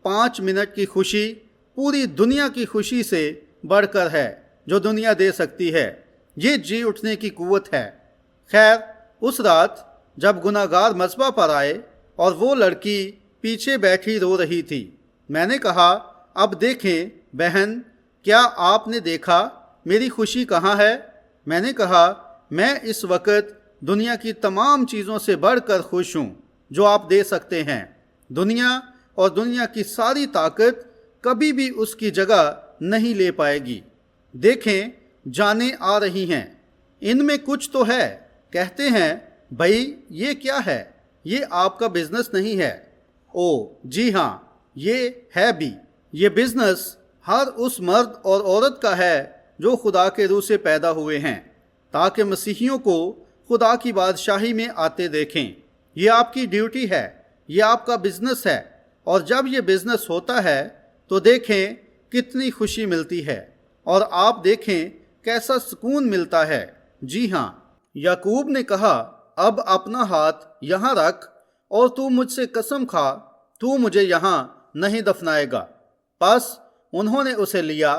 5 منٹ کی خوشی پوری دنیا کی خوشی سے بڑھ کر ہے جو دنیا دے سکتی ہے۔ یہ جی اٹھنے کی قوت ہے۔ خیر، اس رات جب گناہگار مذبح پر آئے اور وہ لڑکی پیچھے بیٹھی رو رہی تھی، میں نے کہا، اب دیکھیں بہن، کیا آپ نے دیکھا میری خوشی کہاں ہے؟ میں نے کہا، میں اس وقت دنیا کی تمام چیزوں سے بڑھ کر خوش ہوں جو آپ دے سکتے ہیں۔ دنیا اور دنیا کی ساری طاقت کبھی بھی اس کی جگہ نہیں لے پائے گی۔ دیکھیں، جانیں آ رہی ہیں، ان میں کچھ تو ہے۔ کہتے ہیں، بھائی یہ کیا ہے؟ یہ آپ کا بزنس نہیں ہے۔ او جی ہاں، یہ ہے بھی۔ یہ بزنس ہر اس مرد اور عورت کا ہے جو خدا کے روح سے پیدا ہوئے ہیں، تاکہ مسیحیوں کو خدا کی بادشاہی میں آتے دیکھیں۔ یہ آپ کی ڈیوٹی ہے، یہ آپ کا بزنس ہے، اور جب یہ بزنس ہوتا ہے تو دیکھیں کتنی خوشی ملتی ہے، اور آپ دیکھیں کیسا سکون ملتا ہے۔ جی ہاں، یعقوب نے کہا، اب اپنا ہاتھ یہاں رکھ اور تو مجھ سے قسم کھا تو مجھے یہاں نہیں دفنائے گا۔ پس انہوں نے اسے لیا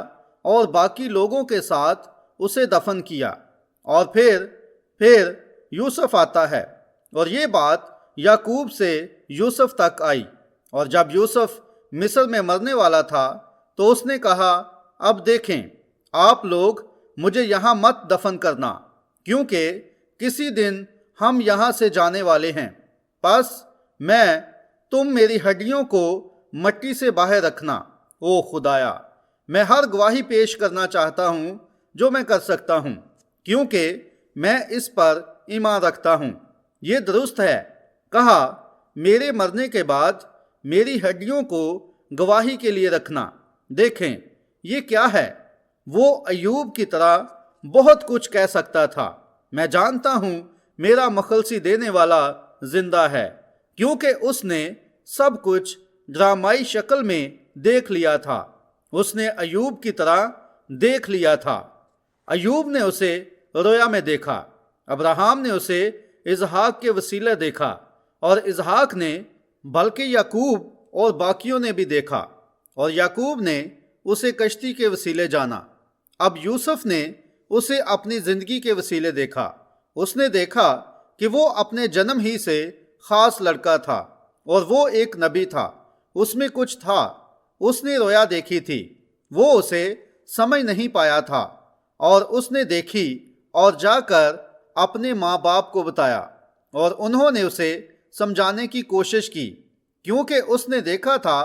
اور باقی لوگوں کے ساتھ اسے دفن کیا۔ اور پھر یوسف آتا ہے، اور یہ بات یعقوب سے یوسف تک آئی، اور جب یوسف مصر میں مرنے والا تھا تو اس نے کہا، اب دیکھیں، آپ لوگ مجھے یہاں مت دفن کرنا، کیونکہ کسی دن ہم یہاں سے جانے والے ہیں۔ بس تم میری ہڈیوں کو مٹی سے باہر رکھنا۔ او خدایا، میں ہر گواہی پیش کرنا چاہتا ہوں جو میں کر سکتا ہوں، کیونکہ میں اس پر ایمان رکھتا ہوں۔ یہ درست ہے۔ کہا، میرے مرنے کے بعد میری ہڈیوں کو گواہی کے لیے رکھنا۔ دیکھیں یہ کیا ہے، وہ ایوب کی طرح بہت کچھ کہہ سکتا تھا۔ میں جانتا ہوں میرا مخلصی دینے والا زندہ ہے، کیونکہ اس نے سب کچھ ڈرامائی شکل میں دیکھ لیا تھا۔ اس نے ایوب کی طرح دیکھ لیا تھا۔ ایوب نے اسے رویا میں دیکھا، ابراہیم نے اسے اسحاق کے وسیلے دیکھا، اور اسحاق نے بلکہ یعقوب اور باقیوں نے بھی دیکھا، اور یعقوب نے اسے کشتی کے وسیلے جانا۔ اب یوسف نے اسے اپنی زندگی کے وسیلے دیکھا۔ اس نے دیکھا کہ وہ اپنے جنم ہی سے خاص لڑکا تھا، اور وہ ایک نبی تھا۔ اس میں کچھ تھا۔ اس نے رویا دیکھی تھی، وہ اسے سمجھ نہیں پایا تھا، اور اس نے دیکھی اور جا کر اپنے ماں باپ کو بتایا، اور انہوں نے اسے سمجھانے کی کوشش کی، کیونکہ اس نے دیکھا تھا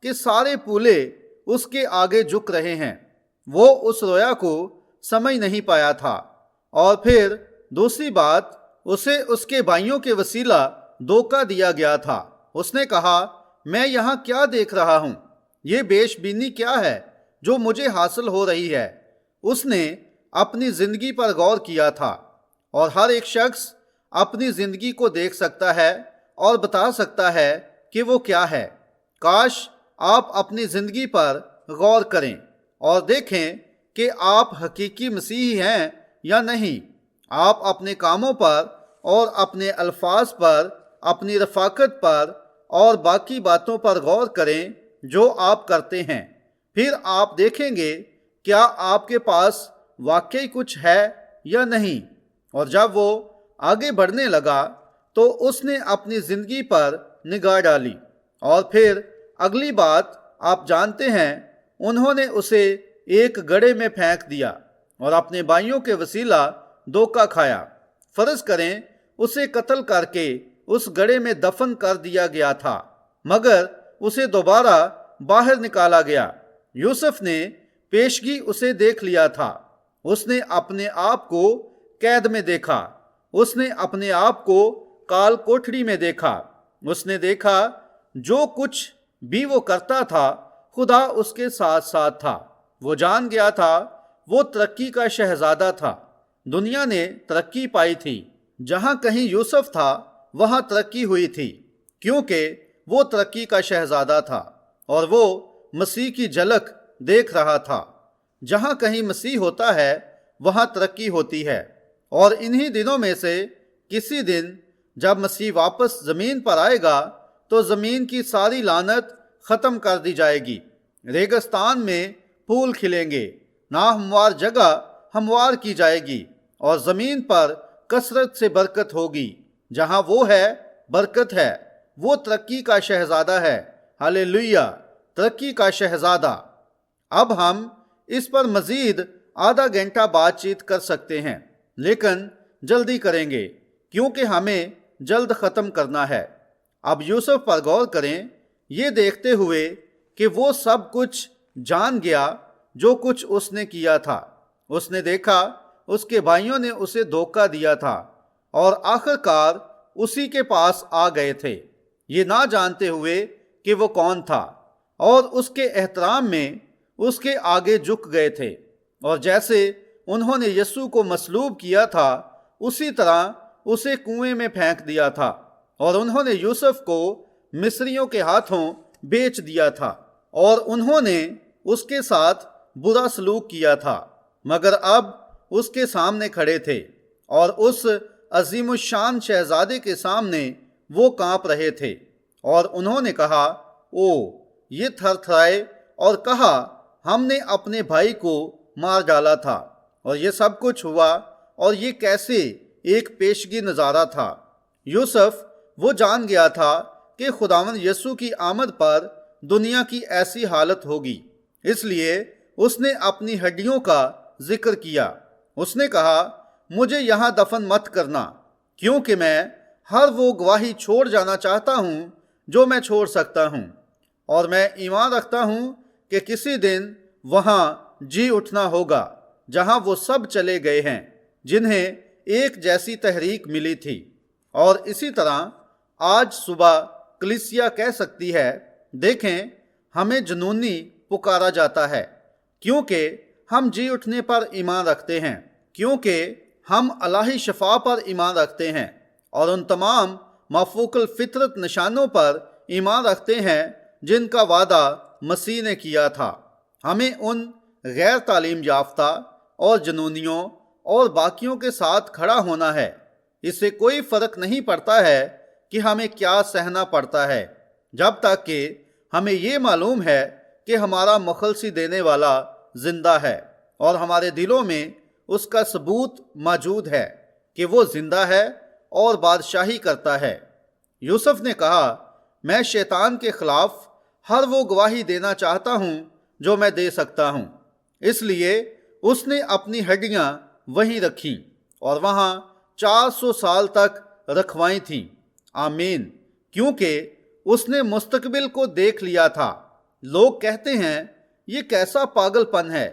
کہ سارے پولے اس کے آگے جھک رہے ہیں۔ وہ اس رویا کو سمجھ نہیں پایا تھا۔ اور پھر دوسری بات، اسے اس کے بھائیوں کے وسیلہ دھوکہ دیا گیا تھا۔ اس نے کہا، میں یہاں کیا دیکھ رہا ہوں؟ یہ بیش بینی کیا ہے جو مجھے حاصل ہو رہی ہے؟ اس نے اپنی زندگی پر غور کیا تھا، اور ہر ایک شخص اپنی زندگی کو دیکھ سکتا ہے اور بتا سکتا ہے کہ وہ کیا ہے۔ کاش آپ اپنی زندگی پر غور کریں اور دیکھیں کہ آپ حقیقی مسیحی ہیں یا نہیں۔ آپ اپنے کاموں پر اور اپنے الفاظ پر، اپنی رفاقت پر اور باقی باتوں پر غور کریں جو آپ کرتے ہیں۔ پھر آپ دیکھیں گے کیا آپ کے پاس واقعی کچھ ہے یا نہیں۔ اور جب وہ آگے بڑھنے لگا تو اس نے اپنی زندگی پر نگاہ ڈالی، اور پھر اگلی بات آپ جانتے ہیں، انہوں نے اسے ایک گڑھے میں پھینک دیا اور اپنے بھائیوں کے وسیلہ دھوکہ کھایا۔ فرض کریں اسے قتل کر کے اس گڑھے میں دفن کر دیا گیا تھا، مگر اسے دوبارہ باہر نکالا گیا۔ یوسف نے پیشگی اسے دیکھ لیا تھا۔ اس نے اپنے آپ کو قید میں دیکھا، اس نے اپنے آپ کو کال کوٹھڑی میں دیکھا۔ اس نے دیکھا جو کچھ بھی وہ کرتا تھا خدا اس کے ساتھ ساتھ تھا۔ وہ جان گیا تھا وہ ترقی کا شہزادہ تھا۔ دنیا نے ترقی پائی تھی، جہاں کہیں یوسف تھا وہاں ترقی ہوئی تھی، کیونکہ وہ ترقی کا شہزادہ تھا اور وہ مسیح کی جھلک دیکھ رہا تھا۔ جہاں کہیں مسیح ہوتا ہے وہاں ترقی ہوتی ہے، اور انہی دنوں میں سے کسی دن جب مسیح واپس زمین پر آئے گا تو زمین کی ساری لعنت ختم کر دی جائے گی۔ ریگستان میں پھول کھلیں گے، ناہموار جگہ ہموار کی جائے گی، اور زمین پر کثرت سے برکت ہوگی۔ جہاں وہ ہے برکت ہے۔ وہ ترقی کا شہزادہ ہے۔ ہاللیلویہ، ترقی کا شہزادہ۔ اب ہم اس پر مزید آدھا گھنٹہ بات چیت کر سکتے ہیں، لیکن جلدی کریں گے کیونکہ ہمیں جلد ختم کرنا ہے۔ اب یوسف پر غور کریں، یہ دیکھتے ہوئے کہ وہ سب کچھ جان گیا جو کچھ اس نے کیا تھا۔ اس نے دیکھا اس کے بھائیوں نے اسے دھوکہ دیا تھا اور آخر کار اسی کے پاس آ گئے تھے، یہ نہ جانتے ہوئے کہ وہ کون تھا، اور اس کے احترام میں اس کے آگے جھک گئے تھے، اور جیسے انہوں نے یسوع کو مصلوب کیا تھا اسی طرح اسے کنویں میں پھینک دیا تھا، اور انہوں نے یوسف کو مصریوں کے ہاتھوں بیچ دیا تھا، اور انہوں نے اس کے ساتھ برا سلوک کیا تھا، مگر اب اس کے سامنے کھڑے تھے، اور اس عظیم الشان شہزادے کے سامنے وہ کانپ رہے تھے، اور انہوں نے کہا، او، یہ تھر تھرائے اور کہا، ہم نے اپنے بھائی کو مار ڈالا تھا، اور یہ سب کچھ ہوا، اور یہ کیسے ایک پیشگی نظارہ تھا۔ یوسف وہ جان گیا تھا کہ خداوند یسوع کی آمد پر دنیا کی ایسی حالت ہوگی، اس لیے اس نے اپنی ہڈیوں کا ذکر کیا۔ اس نے کہا، مجھے یہاں دفن مت کرنا، کیونکہ میں ہر وہ گواہی چھوڑ جانا چاہتا ہوں جو میں چھوڑ سکتا ہوں، اور میں ایمان رکھتا ہوں کہ کسی دن وہاں جی اٹھنا ہوگا جہاں وہ سب چلے گئے ہیں جنہیں ایک جیسی تحریک ملی تھی۔ اور اسی طرح آج صبح کلیسیا کہہ سکتی ہے، دیکھیں ہمیں جنونی پکارا جاتا ہے کیونکہ ہم جی اٹھنے پر ایمان رکھتے ہیں، کیونکہ ہم الہی شفا پر ایمان رکھتے ہیں اور ان تمام مافوق الفطرت نشانوں پر ایمان رکھتے ہیں جن کا وعدہ مسیح نے کیا تھا۔ ہمیں ان غیر تعلیم یافتہ اور جنونیوں اور باقیوں کے ساتھ کھڑا ہونا ہے۔ اس سے کوئی فرق نہیں پڑتا ہے کہ ہمیں کیا سہنا پڑتا ہے، جب تک کہ ہمیں یہ معلوم ہے کہ ہمارا مخلصی دینے والا زندہ ہے اور ہمارے دلوں میں اس کا ثبوت موجود ہے کہ وہ زندہ ہے اور بادشاہی کرتا ہے۔ یوسف نے کہا، میں شیطان کے خلاف ہر وہ گواہی دینا چاہتا ہوں جو میں دے سکتا ہوں۔ اس لیے اس نے اپنی ہڈیاں وہیں رکھیں اور وہاں 400 سال تک رکھوائی تھیں۔ آمین، کیونکہ اس نے مستقبل کو دیکھ لیا تھا۔ لوگ کہتے ہیں یہ کیسا پاگل پن ہے،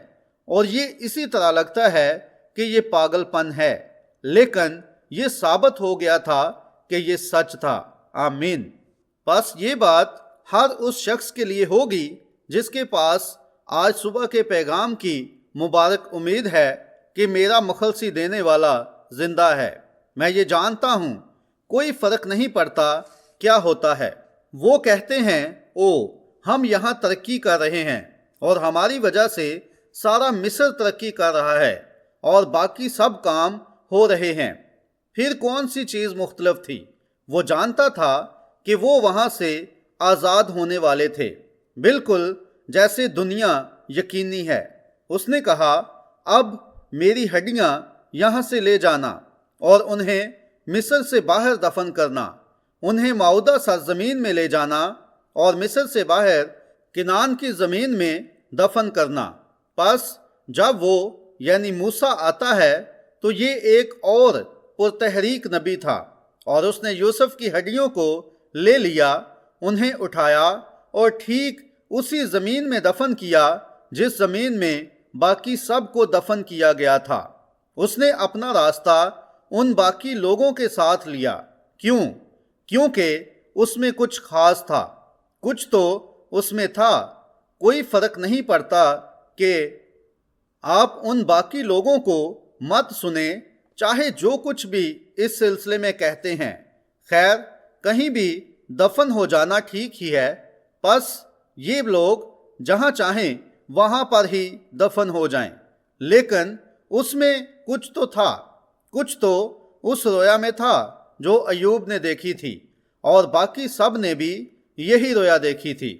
اور یہ اسی طرح لگتا ہے کہ یہ پاگل پن ہے، لیکن یہ ثابت ہو گیا تھا کہ یہ سچ تھا۔ آمین۔ بس یہ بات ہر اس شخص کے لیے ہوگی جس کے پاس آج صبح کے پیغام کی مبارک امید ہے کہ میرا مخلصی دینے والا زندہ ہے۔ میں یہ جانتا ہوں کوئی فرق نہیں پڑتا کیا ہوتا ہے۔ وہ کہتے ہیں، او ہم یہاں ترقی کر رہے ہیں اور ہماری وجہ سے سارا مصر ترقی کر رہا ہے اور باقی سب کام ہو رہے ہیں۔ پھر کون سی چیز مختلف تھی؟ وہ جانتا تھا کہ وہ وہاں سے آزاد ہونے والے تھے، بالکل جیسے دنیا یقینی ہے۔ اس نے کہا، اب میری ہڈیاں یہاں سے لے جانا اور انہیں مصر سے باہر دفن کرنا، انہیں معاہدہ سرزمین میں لے جانا اور مصر سے باہر کنعان کی زمین میں دفن کرنا۔ پس جب وہ یعنی موسیٰ آتا ہے تو یہ ایک اور پرتحریک نبی تھا، اور اس نے یوسف کی ہڈیوں کو لے لیا، انہیں اٹھایا اور ٹھیک اسی زمین میں دفن کیا جس زمین میں باقی سب کو دفن کیا گیا تھا۔ اس نے اپنا راستہ ان باقی لوگوں کے ساتھ لیا۔ کیونکہ اس میں کچھ خاص تھا، کچھ تو اس میں تھا۔ کوئی فرق نہیں پڑتا کہ آپ ان باقی لوگوں کو مت سنیں، چاہے جو کچھ بھی اس سلسلے میں کہتے ہیں۔ خیر، کہیں بھی دفن ہو جانا ٹھیک ہی ہے، پس یہ لوگ جہاں چاہیں وہاں پر ہی دفن ہو جائیں۔ لیکن اس میں کچھ تو تھا، کچھ تو اس رویا میں تھا جو ایوب نے دیکھی تھی، اور باقی سب نے بھی یہی رویا دیکھی تھی۔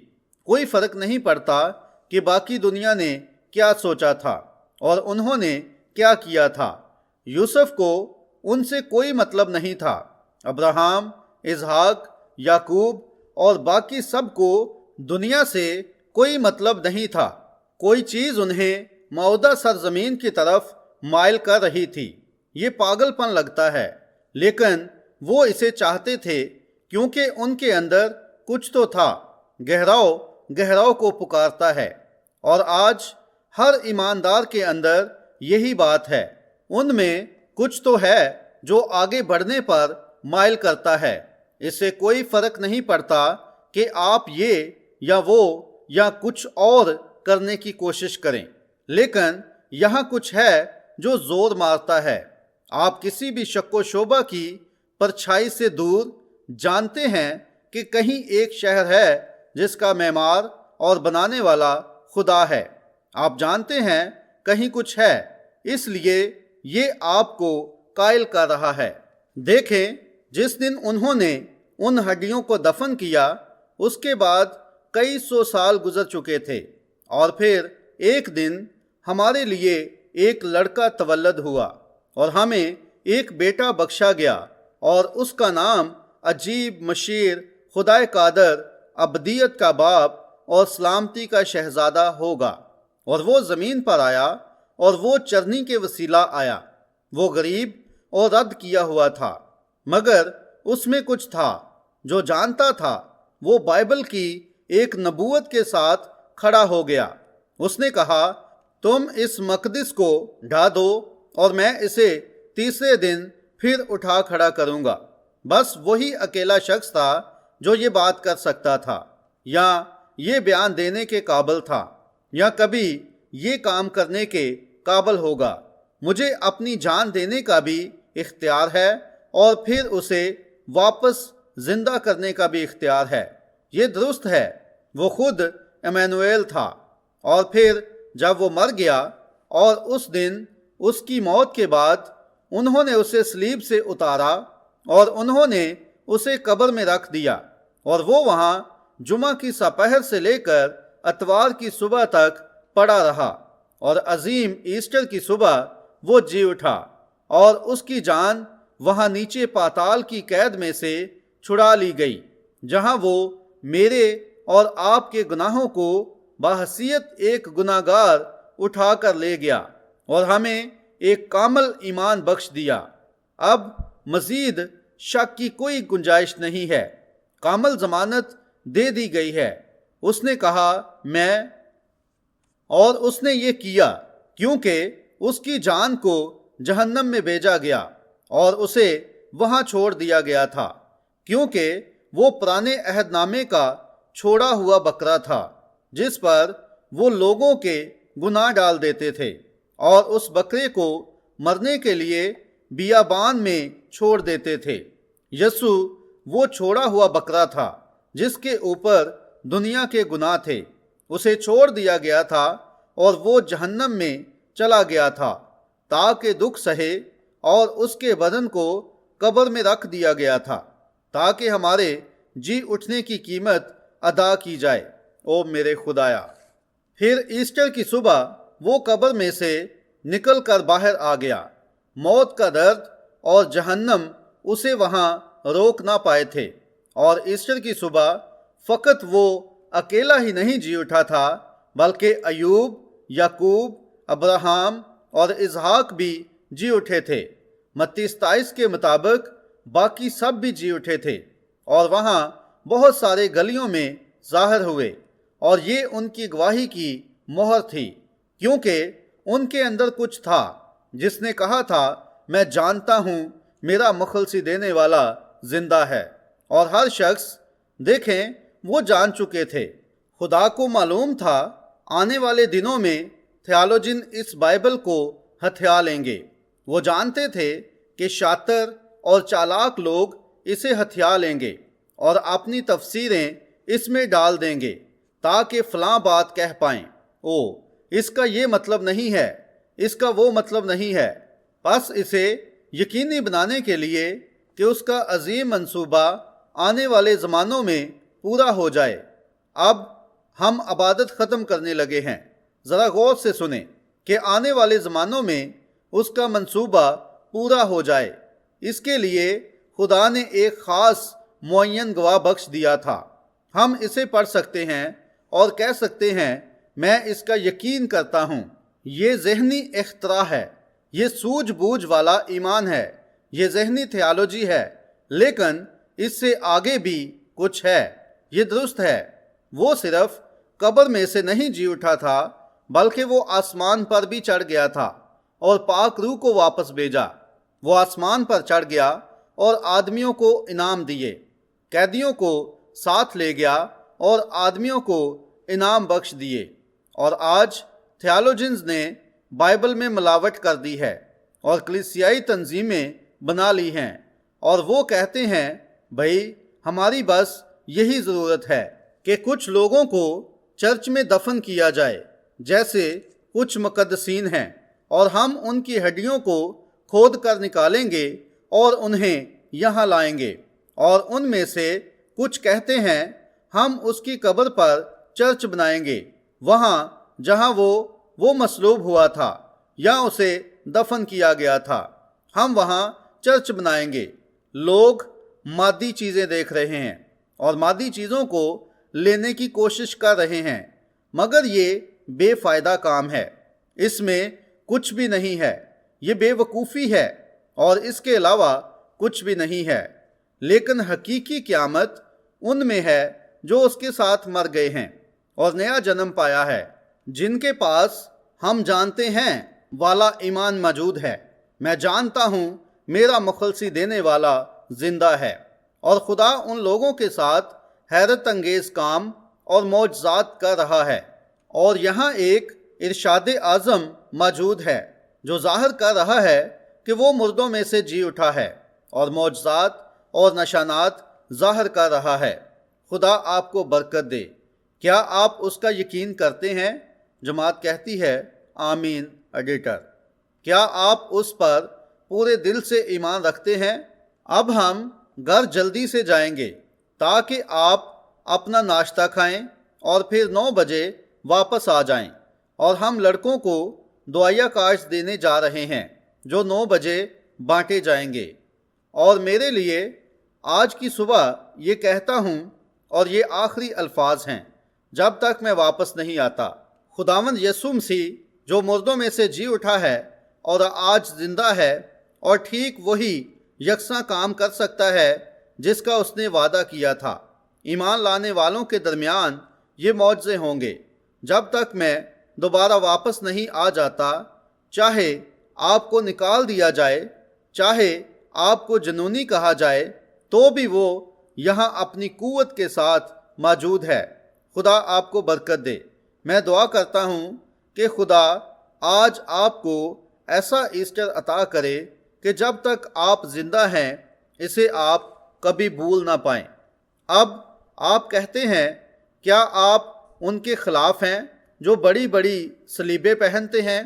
کوئی فرق نہیں پڑتا کہ باقی دنیا نے کیا سوچا تھا اور انہوں نے کیا کیا تھا۔ یوسف کو ان سے کوئی مطلب نہیں تھا۔ ابراہم، اسحاق، یعقوب اور باقی سب کو دنیا سے کوئی مطلب نہیں تھا۔ کوئی چیز انہیں معاہدہ سرزمین کی طرف مائل کر رہی تھی۔ یہ پاگل پن لگتا ہے، لیکن وہ اسے چاہتے تھے کیونکہ ان کے اندر کچھ تو تھا۔ گہراؤ کو پکارتا ہے، اور آج ہر ایماندار کے اندر یہی بات ہے۔ ان میں کچھ تو ہے جو آگے بڑھنے پر مائل کرتا ہے۔ اس سے کوئی فرق نہیں پڑتا کہ آپ یہ یا وہ یا کچھ اور کرنے کی کوشش کریں، لیکن یہاں کچھ ہے جو زور مارتا ہے۔ آپ کسی بھی شک و شبہ کی پرچھائی سے دور جانتے ہیں کہ کہیں ایک شہر ہے جس کا معمار اور بنانے والا خدا ہے۔ آپ جانتے ہیں کہیں کچھ ہے، اس لیے یہ آپ کو قائل کر رہا ہے۔ دیکھیں، جس دن انہوں نے ان ہڈیوں کو دفن کیا، اس کے بعد کئی 100 سال گزر چکے تھے، اور پھر ایک دن ہمارے لیے ایک لڑکا تولد ہوا اور ہمیں ایک بیٹا بخشا گیا، اور اس کا نام عجیب، مشیر، خدائے قادر، ابدیت کا باپ اور سلامتی کا شہزادہ ہوگا۔ اور وہ زمین پر آیا، اور وہ چرنی کے وسیلہ آیا۔ وہ غریب اور رد کیا ہوا تھا، مگر اس میں کچھ تھا جو جانتا تھا، وہ بائبل کی ایک نبوت کے ساتھ کھڑا ہو گیا۔ اس نے کہا، تم اس مقدس کو ڈھا دو اور میں اسے تیسرے دن پھر اٹھا کھڑا کروں گا۔ بس وہی اکیلا شخص تھا جو یہ بات کر سکتا تھا، یا یہ بیان دینے کے قابل تھا، یا کبھی یہ کام کرنے کے قابل ہوگا۔ مجھے اپنی جان دینے کا بھی اختیار ہے اور پھر اسے واپس زندہ کرنے کا بھی اختیار ہے۔ یہ درست ہے، وہ خود ایمانویل تھا، اور پھر جب وہ مر گیا اور اس دن اس کی موت کے بعد انہوں نے اسے صلیب سے اتارا اور انہوں نے اسے قبر میں رکھ دیا، اور وہ وہاں جمعہ کی سپہر سے لے کر اتوار کی صبح تک پڑا رہا، اور عظیم ایسٹر کی صبح وہ جی اٹھا، اور اس کی جان وہاں نیچے پاتال کی قید میں سے چھڑا لی گئی، جہاں وہ میرے اور آپ کے گناہوں کو بحیثیت ایک گناہگار اٹھا کر لے گیا اور ہمیں ایک کامل ایمان بخش دیا۔ اب مزید شک کی کوئی گنجائش نہیں ہے، کامل ضمانت دے دی گئی ہے۔ اس نے کہا میں، اور اس نے یہ کیا کیونکہ اس کی جان کو جہنم میں بھیجا گیا اور اسے وہاں چھوڑ دیا گیا تھا، کیونکہ وہ پرانے عہد نامے کا چھوڑا ہوا بکرا تھا جس پر وہ لوگوں کے گناہ ڈال دیتے تھے، اور اس بکرے کو مرنے کے لیے بیابان میں چھوڑ دیتے تھے۔ یسوع وہ چھوڑا ہوا بکرا تھا جس کے اوپر دنیا کے گناہ تھے۔ اسے چھوڑ دیا گیا تھا اور وہ جہنم میں چلا گیا تھا تاکہ دکھ سہے، اور اس کے بدن کو قبر میں رکھ دیا گیا تھا تاکہ ہمارے جی اٹھنے کی قیمت ادا کی جائے۔ او میرے خدایا! پھر ایسٹر کی صبح وہ قبر میں سے نکل کر باہر آ گیا۔ موت کا درد اور جہنم اسے وہاں روک نہ پائے تھے، اور ایسٹر کی صبح فقط وہ اکیلا ہی نہیں جی اٹھا تھا، بلکہ ایوب، یعقوب، ابراہم اور اسحاق بھی جی اٹھے تھے۔ متی 27 کے مطابق باقی سب بھی جی اٹھے تھے، اور وہاں بہت سارے گلیوں میں ظاہر ہوئے، اور یہ ان کی گواہی کی مہر تھی، کیونکہ ان کے اندر کچھ تھا جس نے کہا تھا میں جانتا ہوں میرا مخلصی دینے والا زندہ ہے۔ اور ہر شخص، دیکھیں، وہ جان چکے تھے، خدا کو معلوم تھا آنے والے دنوں میں تھیالوجن اس بائبل کو ہتھیا لیں گے۔ وہ جانتے تھے کہ شاطر اور چالاک لوگ اسے ہتھیا لیں گے اور اپنی تفسیریں اس میں ڈال دیں گے تاکہ فلاں بات کہہ پائیں، او اس کا یہ مطلب نہیں ہے، اس کا وہ مطلب نہیں ہے۔ بس اسے یقینی بنانے کے لیے کہ اس کا عظیم منصوبہ آنے والے زمانوں میں پورا ہو جائے۔ اب ہم عبادت ختم کرنے لگے ہیں۔ ذرا غور سے سنیں کہ آنے والے زمانوں میں اس کا منصوبہ پورا ہو جائے، اس کے لیے خدا نے ایک خاص معین گواہ بخش دیا تھا۔ ہم اسے پڑھ سکتے ہیں اور کہہ سکتے ہیں میں اس کا یقین کرتا ہوں۔ یہ ذہنی اختراع ہے، یہ سوجھ بوجھ والا ایمان ہے، یہ ذہنی تھیالوجی ہے، لیکن اس سے آگے بھی کچھ ہے۔ یہ درست ہے، وہ صرف قبر میں سے نہیں جی اٹھا تھا، بلکہ وہ آسمان پر بھی چڑھ گیا تھا اور پاک روح کو واپس بھیجا۔ وہ آسمان پر چڑھ گیا اور آدمیوں کو انعام دیے، قیدیوں کو ساتھ لے گیا اور آدمیوں کو انعام بخش دیے۔ اور آج تھیالوجنز نے بائبل میں ملاوٹ کر دی ہے اور کلیسیائی تنظیمیں بنا لی ہیں، اور وہ کہتے ہیں بھائی ہماری بس یہی ضرورت ہے کہ کچھ لوگوں کو چرچ میں دفن کیا جائے جیسے کچھ مقدسین ہیں، اور ہم ان کی ہڈیوں کو کھود کر نکالیں گے اور انہیں یہاں لائیں گے۔ اور ان میں سے کچھ کہتے ہیں ہم اس کی قبر پر چرچ بنائیں گے، وہاں جہاں وہ مصلوب ہوا تھا یا اسے دفن کیا گیا تھا، ہم وہاں چرچ بنائیں گے۔ لوگ مادی چیزیں دیکھ رہے ہیں اور مادی چیزوں کو لینے کی کوشش کر رہے ہیں، مگر یہ بے فائدہ کام ہے، اس میں کچھ بھی نہیں ہے، یہ بے وقوفی ہے اور اس کے علاوہ کچھ بھی نہیں ہے۔ لیکن حقیقی قیامت ان میں ہے جو اس کے ساتھ مر گئے ہیں اور نیا جنم پایا ہے، جن کے پاس ہم جانتے ہیں والا ایمان موجود ہے۔ میں جانتا ہوں میرا مخلصی دینے والا زندہ ہے، اور خدا ان لوگوں کے ساتھ حیرت انگیز کام اور معجزات کر رہا ہے۔ اور یہاں ایک ارشاد اعظم موجود ہے جو ظاہر کر رہا ہے کہ وہ مردوں میں سے جی اٹھا ہے، اور معجزات اور نشانات ظاہر کر رہا ہے۔ خدا آپ کو برکت دے۔ کیا آپ اس کا یقین کرتے ہیں؟ جماعت کہتی ہے آمین ایڈیٹر۔ کیا آپ اس پر پورے دل سے ایمان رکھتے ہیں؟ اب ہم گھر جلدی سے جائیں گے تاکہ آپ اپنا ناشتہ کھائیں اور پھر 9 بجے واپس آ جائیں، اور ہم لڑکوں کو دعائیہ کارڈز دینے جا رہے ہیں جو 9 بجے بانٹے جائیں گے۔ اور میرے لیے آج کی صبح یہ کہتا ہوں، اور یہ آخری الفاظ ہیں جب تک میں واپس نہیں آتا، خداوند یسوع مسیح جو مردوں میں سے جی اٹھا ہے اور آج زندہ ہے، اور ٹھیک وہی یکساں کام کر سکتا ہے جس کا اس نے وعدہ کیا تھا۔ ایمان لانے والوں کے درمیان یہ معجزے ہوں گے جب تک میں دوبارہ واپس نہیں آ جاتا، چاہے آپ کو نکال دیا جائے، چاہے آپ کو جنونی کہا جائے، تو بھی وہ یہاں اپنی قوت کے ساتھ موجود ہے۔ خدا آپ کو برکت دے۔ میں دعا کرتا ہوں کہ خدا آج آپ کو ایسا ایسٹر عطا کرے کہ جب تک آپ زندہ ہیں اسے آپ کبھی بھول نہ پائیں۔ اب آپ کہتے ہیں، کیا آپ ان کے خلاف ہیں جو بڑی بڑی صلیبیں پہنتے ہیں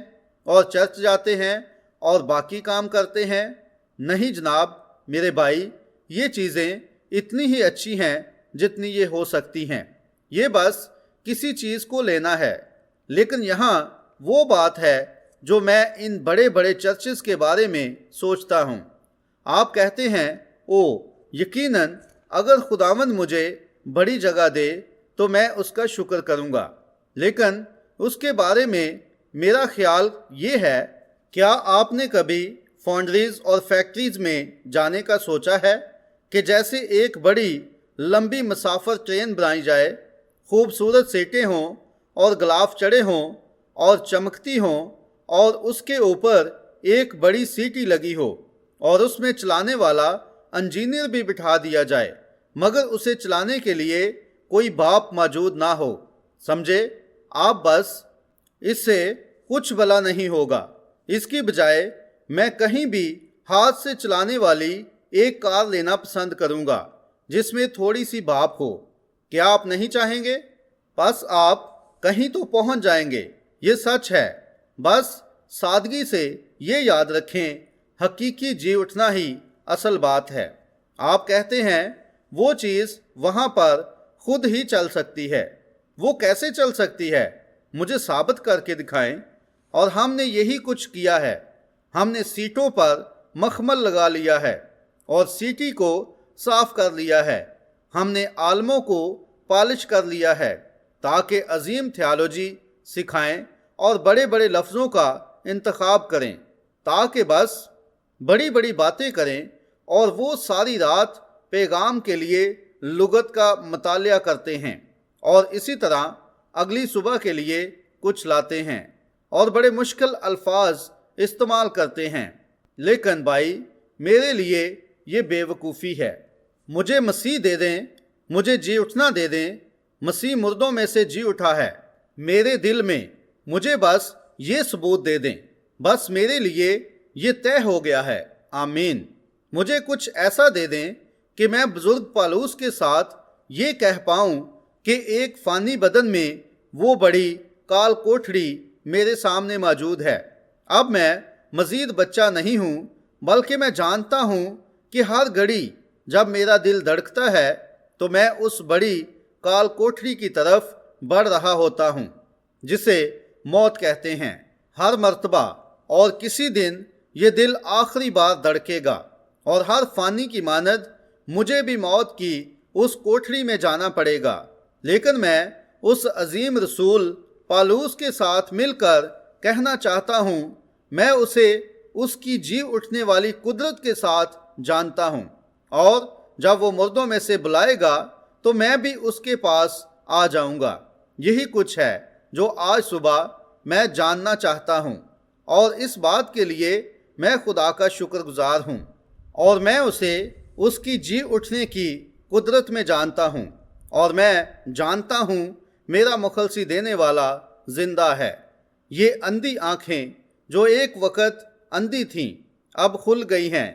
اور چرچ جاتے ہیں اور باقی کام کرتے ہیں؟ نہیں جناب میرے بھائی، یہ چیزیں اتنی ہی اچھی ہیں جتنی یہ ہو سکتی ہیں۔ یہ بس کسی چیز کو لینا ہے۔ لیکن یہاں وہ بات ہے جو میں ان بڑے بڑے چرچز کے بارے میں سوچتا ہوں۔ آپ کہتے ہیں، او یقیناً اگر خداوند مجھے بڑی جگہ دے تو میں اس کا شکر کروں گا، لیکن اس کے بارے میں میرا خیال یہ ہے، کیا آپ نے کبھی فاؤنڈریز اور فیکٹریز میں جانے کا سوچا ہے کہ جیسے ایک بڑی لمبی مسافر ٹرین بنائی جائے، خوبصورت سیٹیں ہوں اور غلاف چڑھے ہوں اور چمکتی ہوں، اور اس کے اوپر ایک بڑی سیٹی لگی ہو، اور اس میں چلانے والا انجینئر بھی بٹھا دیا جائے، مگر اسے چلانے کے لیے کوئی باپ موجود نہ ہو؟ سمجھے؟ آپ بس اس سے کچھ بھلا نہیں ہوگا۔ اس کی بجائے میں کہیں بھی ہاتھ سے چلانے والی ایک کار لینا پسند کروں گا جس میں تھوڑی سی بھاپ ہو۔ کیا آپ نہیں چاہیں گے؟ بس آپ کہیں تو پہنچ جائیں گے، یہ سچ ہے۔ بس سادگی سے یہ یاد رکھیں، حقیقی جی اٹھنا ہی اصل بات ہے۔ آپ کہتے ہیں وہ چیز وہاں پر خود ہی چل سکتی ہے۔ وہ کیسے چل سکتی ہے؟ مجھے ثابت کر کے دکھائیں۔ اور ہم نے یہی کچھ کیا ہے۔ ہم نے سیٹوں پر مخمل لگا لیا ہے اور سیٹی کو صاف کر لیا ہے۔ ہم نے عالموں کو پالش کر لیا ہے تاکہ عظیم تھیالوجی سکھائیں اور بڑے بڑے لفظوں کا انتخاب کریں، تاکہ بس بڑی بڑی باتیں کریں، اور وہ ساری رات پیغام کے لیے لغت کا مطالعہ کرتے ہیں، اور اسی طرح اگلی صبح کے لیے کچھ لاتے ہیں اور بڑے مشکل الفاظ استعمال کرتے ہیں۔ لیکن بھائی، میرے لیے یہ بے وقوفی ہے۔ مجھے مسیح دے دیں، مجھے جی اٹھنا دے دیں۔ مسیح مردوں میں سے جی اٹھا ہے میرے دل میں، مجھے بس یہ ثبوت دے دیں، بس میرے لیے یہ طے ہو گیا ہے۔ آمین۔ مجھے کچھ ایسا دے دیں کہ میں بزرگ پالوس کے ساتھ یہ کہہ پاؤں کہ ایک فانی بدن میں وہ بڑی کال کوٹھڑی میرے سامنے موجود ہے۔ اب میں مزید بچہ نہیں ہوں، بلکہ میں جانتا ہوں کہ ہر گھڑی جب میرا دل دھڑکتا ہے تو میں اس بڑی کال کوٹھڑی کی طرف بڑھ رہا ہوتا ہوں جسے موت کہتے ہیں۔ ہر مرتبہ اور کسی دن یہ دل آخری بار دھڑکے گا، اور ہر فانی کی مانند مجھے بھی موت کی اس کوٹھڑی میں جانا پڑے گا۔ لیکن میں اس عظیم رسول پالوس کے ساتھ مل کر کہنا چاہتا ہوں، میں اسے اس کی جی اٹھنے والی قدرت کے ساتھ جانتا ہوں، اور جب وہ مردوں میں سے بلائے گا تو میں بھی اس کے پاس آ جاؤں گا۔ یہی کچھ ہے جو آج صبح میں جاننا چاہتا ہوں، اور اس بات کے لیے میں خدا کا شکر گزار ہوں، اور میں اسے اس کی جی اٹھنے کی قدرت میں جانتا ہوں، اور میں جانتا ہوں میرا مخلصی دینے والا زندہ ہے۔ یہ اندھی آنکھیں جو ایک وقت اندھی تھیں اب کھل گئی ہیں،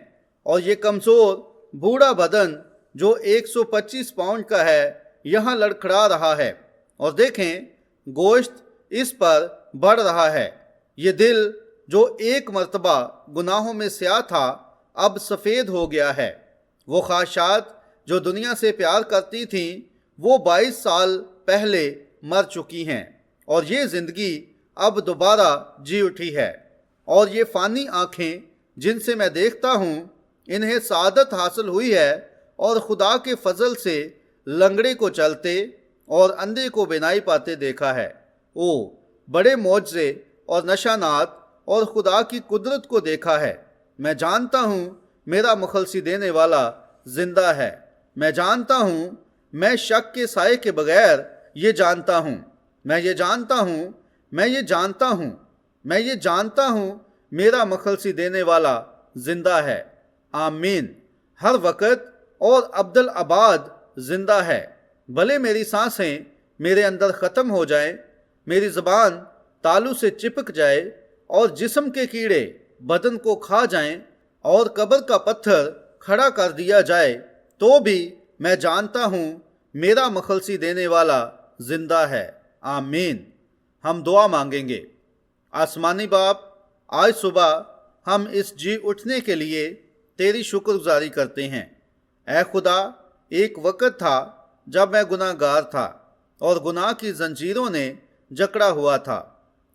اور یہ کمزور بوڑھا بدن جو 125 پاؤنڈ کا ہے یہاں لڑکھڑا رہا ہے، اور دیکھیں گوشت اس پر بڑھ رہا ہے۔ یہ دل جو ایک مرتبہ گناہوں میں سیاہ تھا اب سفید ہو گیا ہے۔ وہ خواہشات جو دنیا سے پیار کرتی تھیں وہ 22 سال پہلے مر چکی ہیں، اور یہ زندگی اب دوبارہ جی اٹھی ہے۔ اور یہ فانی آنکھیں جن سے میں دیکھتا ہوں انہیں سعادت حاصل ہوئی ہے، اور خدا کے فضل سے لنگڑے کو چلتے اور اندھے کو بینائی پاتے دیکھا ہے۔ او بڑے معجزے اور نشانات اور خدا کی قدرت کو دیکھا ہے۔ میں جانتا ہوں میرا مخلصی دینے والا زندہ ہے۔ میں جانتا ہوں، میں شک کے سائے کے بغیر یہ جانتا ہوں، میں یہ جانتا ہوں، میں یہ جانتا ہوں، میں یہ جانتا ہوں میرا مخلصی دینے والا زندہ ہے۔ آمین۔ ہر وقت اور ابدالآباد زندہ ہے۔ بھلے میری سانسیں میرے اندر ختم ہو جائیں، میری زبان تالو سے چپک جائے، اور جسم کے کیڑے بدن کو کھا جائیں، اور قبر کا پتھر کھڑا کر دیا جائے، تو بھی میں جانتا ہوں میرا مخلصی دینے والا زندہ ہے۔ آمین۔ ہم دعا مانگیں گے۔ آسمانی باپ، آج صبح ہم اس جی اٹھنے کے لیے تیری شکر گزاری کرتے ہیں۔ اے خدا، ایک وقت تھا جب میں گناہ گار تھا، اور گناہ کی زنجیروں نے جکڑا ہوا تھا،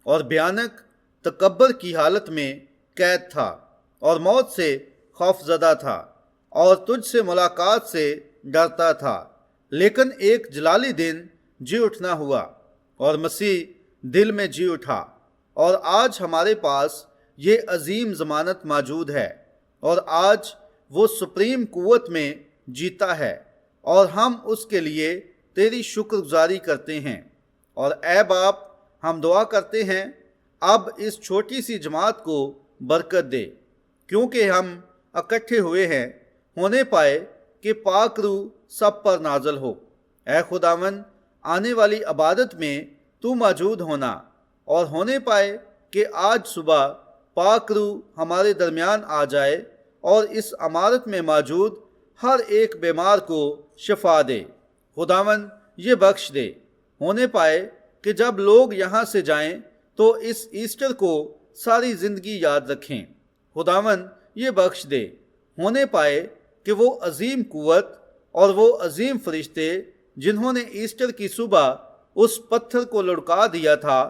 اور بھیانک تکبر کی حالت میں قید تھا، اور موت سے خوف زدہ تھا، اور تجھ سے ملاقات سے ڈرتا تھا۔ لیکن ایک جلالی دن جی اٹھنا ہوا، اور مسیح دل میں جی اٹھا، اور آج ہمارے پاس یہ عظیم ضمانت موجود ہے، اور آج وہ سپریم قوت میں جیتا ہے، اور ہم اس کے لیے تیری شکر گزاری کرتے ہیں۔ اور اے باپ، ہم دعا کرتے ہیں اب اس چھوٹی سی جماعت کو برکت دے، کیونکہ ہم اکٹھے ہوئے ہیں، ہونے پائے کہ پاک روح سب پر نازل ہو۔ اے خداوند، آنے والی عبادت میں تو موجود ہونا، اور ہونے پائے کہ آج صبح پاک روح ہمارے درمیان آ جائے اور اس عمارت میں موجود ہر ایک بیمار کو شفا دے۔ خداوند یہ بخش دے، ہونے پائے کہ جب لوگ یہاں سے جائیں تو اس ایسٹر کو ساری زندگی یاد رکھیں۔ خداوند یہ بخش دے، ہونے پائے کہ وہ عظیم قوت اور وہ عظیم فرشتے جنہوں نے ایسٹر کی صبح اس پتھر کو لڑکا دیا تھا،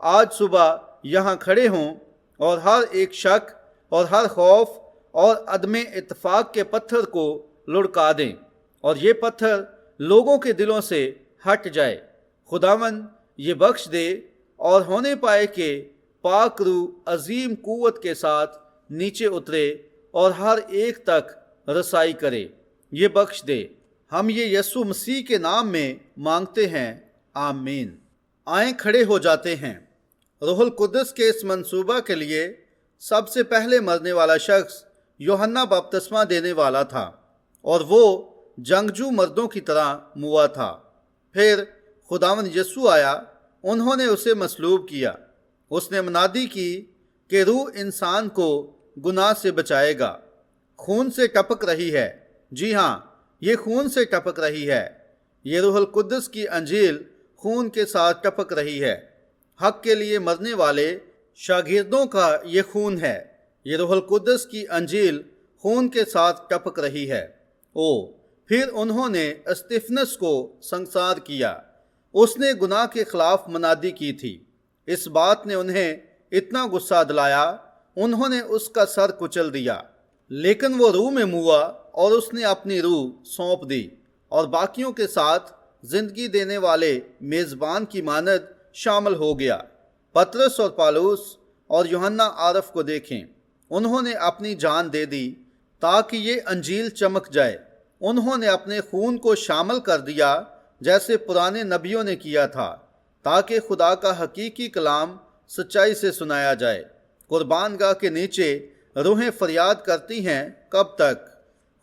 آج صبح یہاں کھڑے ہوں، اور ہر ایک شک اور ہر خوف اور عدم اتفاق کے پتھر کو لڑکا دیں، اور یہ پتھر لوگوں کے دلوں سے ہٹ جائے۔ خداوند یہ بخش دے، اور ہونے پائے کہ پاک روح عظیم قوت کے ساتھ نیچے اترے اور ہر ایک تک رسائی کرے۔ یہ بخش دے، ہم یہ یسوع مسیح کے نام میں مانگتے ہیں، آمین۔ آئیں کھڑے ہو جاتے ہیں۔ روح القدس کے اس منصوبہ کے لیے سب سے پہلے مرنے والا شخص یوحنا بپتسمہ دینے والا تھا، اور وہ جنگجو مردوں کی طرح موا تھا۔ پھر خداوند یسوع آیا، انہوں نے اسے مصلوب کیا۔ اس نے منادی کی کہ روح انسان کو گناہ سے بچائے گا۔ خون سے ٹپک رہی ہے، جی ہاں، یہ خون سے ٹپک رہی ہے۔ یہ روح القدس کی انجیل خون کے ساتھ ٹپک رہی ہے۔ حق کے لیے مرنے والے شاگردوں کا یہ خون ہے۔ یہ روح القدس کی انجیل خون کے ساتھ ٹپک رہی ہے۔ پھر انہوں نے استفنس کو سنسار کیا۔ اس نے گناہ کے خلاف منادی کی تھی۔ اس بات نے انہیں اتنا غصہ دلایا، انہوں نے اس کا سر کچل دیا۔ لیکن وہ روح میں موا، اور اس نے اپنی روح سونپ دی، اور باقیوں کے ساتھ زندگی دینے والے میزبان کی مانند شامل ہو گیا۔ پطرس اور پالوس اور یوحنا عارف کو دیکھیں، انہوں نے اپنی جان دے دی تاکہ یہ انجیل چمک جائے۔ انہوں نے اپنے خون کو شامل کر دیا جیسے پرانے نبیوں نے کیا تھا، تاکہ خدا کا حقیقی کلام سچائی سے سنایا جائے۔ قربان گاہ کے نیچے روحیں فریاد کرتی ہیں، کب تک؟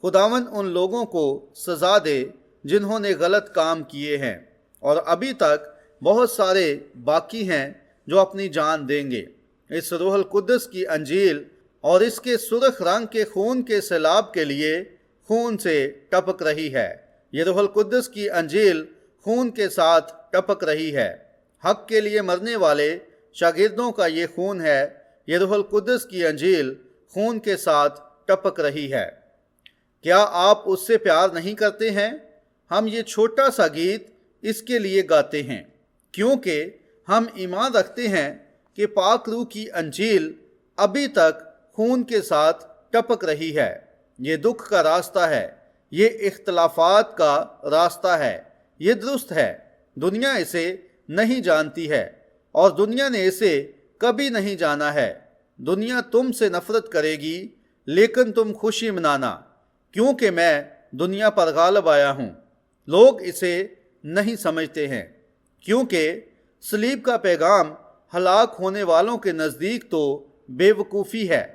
خداوند ان لوگوں کو سزا دے جنہوں نے غلط کام کیے ہیں، اور ابھی تک بہت سارے باقی ہیں جو اپنی جان دیں گے۔ اس روح القدس کی انجیل اور اس کے سرخ رنگ کے خون کے سیلاب کے لیے خون سے ٹپک رہی ہے۔ یہ روح القدس کی انجیل خون کے ساتھ ٹپک رہی ہے۔ حق کے لیے مرنے والے شاگردوں کا یہ خون ہے۔ یہ روح القدس کی انجیل خون کے ساتھ ٹپک رہی ہے۔ کیا آپ اس سے پیار نہیں کرتے ہیں؟ ہم یہ چھوٹا سا گیت اس کے لیے گاتے ہیں کیونکہ ہم ایمان رکھتے ہیں کہ پاک روح کی انجیل ابھی تک خون کے ساتھ ٹپک رہی ہے۔ یہ دکھ کا راستہ ہے، یہ اختلافات کا راستہ ہے، یہ درست ہے۔ دنیا اسے نہیں جانتی ہے اور دنیا نے اسے کبھی نہیں جانا ہے۔ دنیا تم سے نفرت کرے گی لیکن تم خوشی منانا، کیونکہ میں دنیا پر غالب آیا ہوں۔ لوگ اسے نہیں سمجھتے ہیں کیونکہ صلیب کا پیغام ہلاک ہونے والوں کے نزدیک تو بے وقوفی ہے،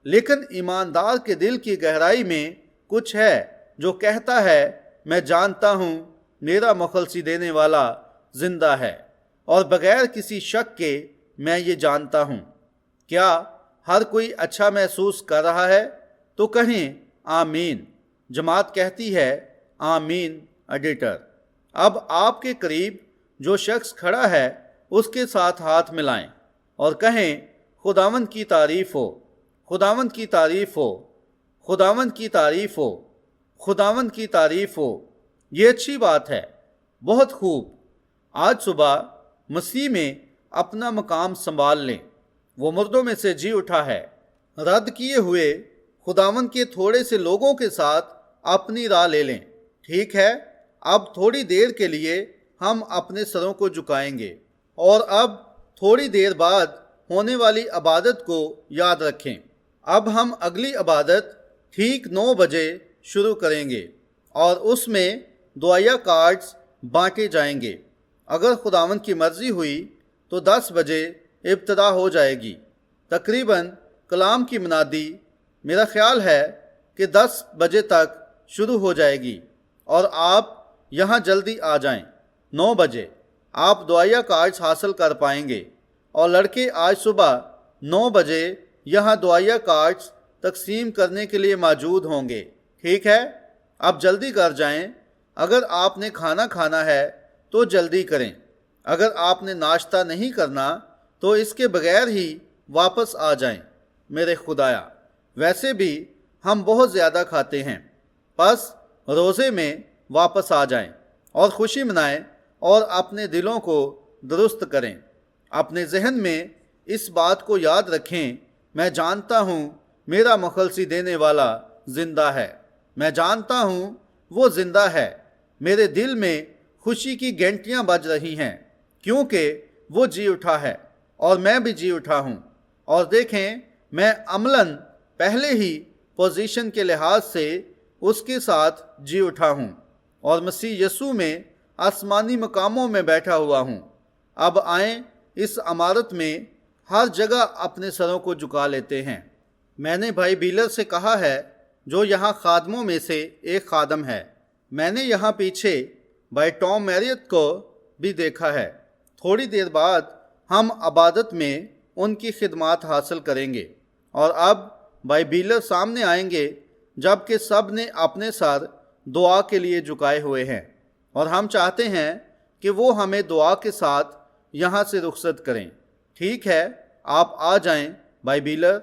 لیکن ایماندار کے دل کی گہرائی میں کچھ ہے جو کہتا ہے، میں جانتا ہوں میرا مخلصی دینے والا زندہ ہے، اور بغیر کسی شک کے میں یہ جانتا ہوں۔ کیا ہر کوئی اچھا محسوس کر رہا ہے؟ تو کہیں آمین۔ جماعت کہتی ہے آمین۔ ایڈیٹر، اب آپ کے قریب جو شخص کھڑا ہے اس کے ساتھ ہاتھ ملائیں اور کہیں، خداوند کی تعریف ہو، خداوند کی تعریف ہو، خداوند کی تعریف ہو، خداوند کی تعریف ہو۔ یہ اچھی بات ہے، بہت خوب۔ آج صبح مسیح میں اپنا مقام سنبھال لیں۔ وہ مردوں میں سے جی اٹھا ہے۔ رد کیے ہوئے خداوند کے تھوڑے سے لوگوں کے ساتھ اپنی راہ لے لیں۔ ٹھیک ہے، اب تھوڑی دیر کے لیے ہم اپنے سروں کو جھکائیں گے اور اب تھوڑی دیر بعد ہونے والی عبادت کو یاد رکھیں۔ اب ہم اگلی عبادت ٹھیک 9 بجے شروع کریں گے اور اس میں دعائیہ کارڈز بانٹے جائیں گے۔ اگر خداوند کی مرضی ہوئی تو 10 بجے ابتدا ہو جائے گی۔ تقریباً کلام کی منادی میرا خیال ہے کہ 10 بجے تک شروع ہو جائے گی، اور آپ یہاں جلدی آ جائیں۔ 9 بجے آپ دعائیہ کارڈز حاصل کر پائیں گے، اور لڑکے آج صبح 9 بجے یہاں دعائیہ کارڈز تقسیم کرنے کے لیے موجود ہوں گے۔ ٹھیک ہے، اب جلدی کر جائیں۔ اگر آپ نے کھانا کھانا ہے تو جلدی کریں۔ اگر آپ نے ناشتہ نہیں کرنا تو اس کے بغیر ہی واپس آ جائیں۔ میرے خدایا، ویسے بھی ہم بہت زیادہ کھاتے ہیں، بس روزے میں واپس آ جائیں اور خوشی منائیں اور اپنے دلوں کو درست کریں۔ اپنے ذہن میں اس بات کو یاد رکھیں، میں جانتا ہوں میرا مخلصی دینے والا زندہ ہے۔ میں جانتا ہوں وہ زندہ ہے۔ میرے دل میں خوشی کی گھنٹیاں بج رہی ہیں کیونکہ وہ جی اٹھا ہے اور میں بھی جی اٹھا ہوں۔ اور دیکھیں، میں عملاً پہلے ہی پوزیشن کے لحاظ سے اس کے ساتھ جی اٹھا ہوں اور مسیح یسوع میں آسمانی مقاموں میں بیٹھا ہوا ہوں۔ اب آئیں، اس عمارت میں ہر جگہ اپنے سروں کو جھکا لیتے ہیں۔ میں نے بھائی بیلر سے کہا ہے، جو یہاں خادموں میں سے ایک خادم ہے۔ میں نے یہاں پیچھے بھائی ٹام میریت کو بھی دیکھا ہے۔ تھوڑی دیر بعد ہم عبادت میں ان کی خدمات حاصل کریں گے، اور اب بھائی بیلر سامنے آئیں گے جبکہ سب نے اپنے سر دعا کے لیے جھکائے ہوئے ہیں، اور ہم چاہتے ہیں کہ وہ ہمیں دعا کے ساتھ یہاں سے رخصت کریں۔ ٹھیک ہے، آپ آ جائیں بھائی بیلر۔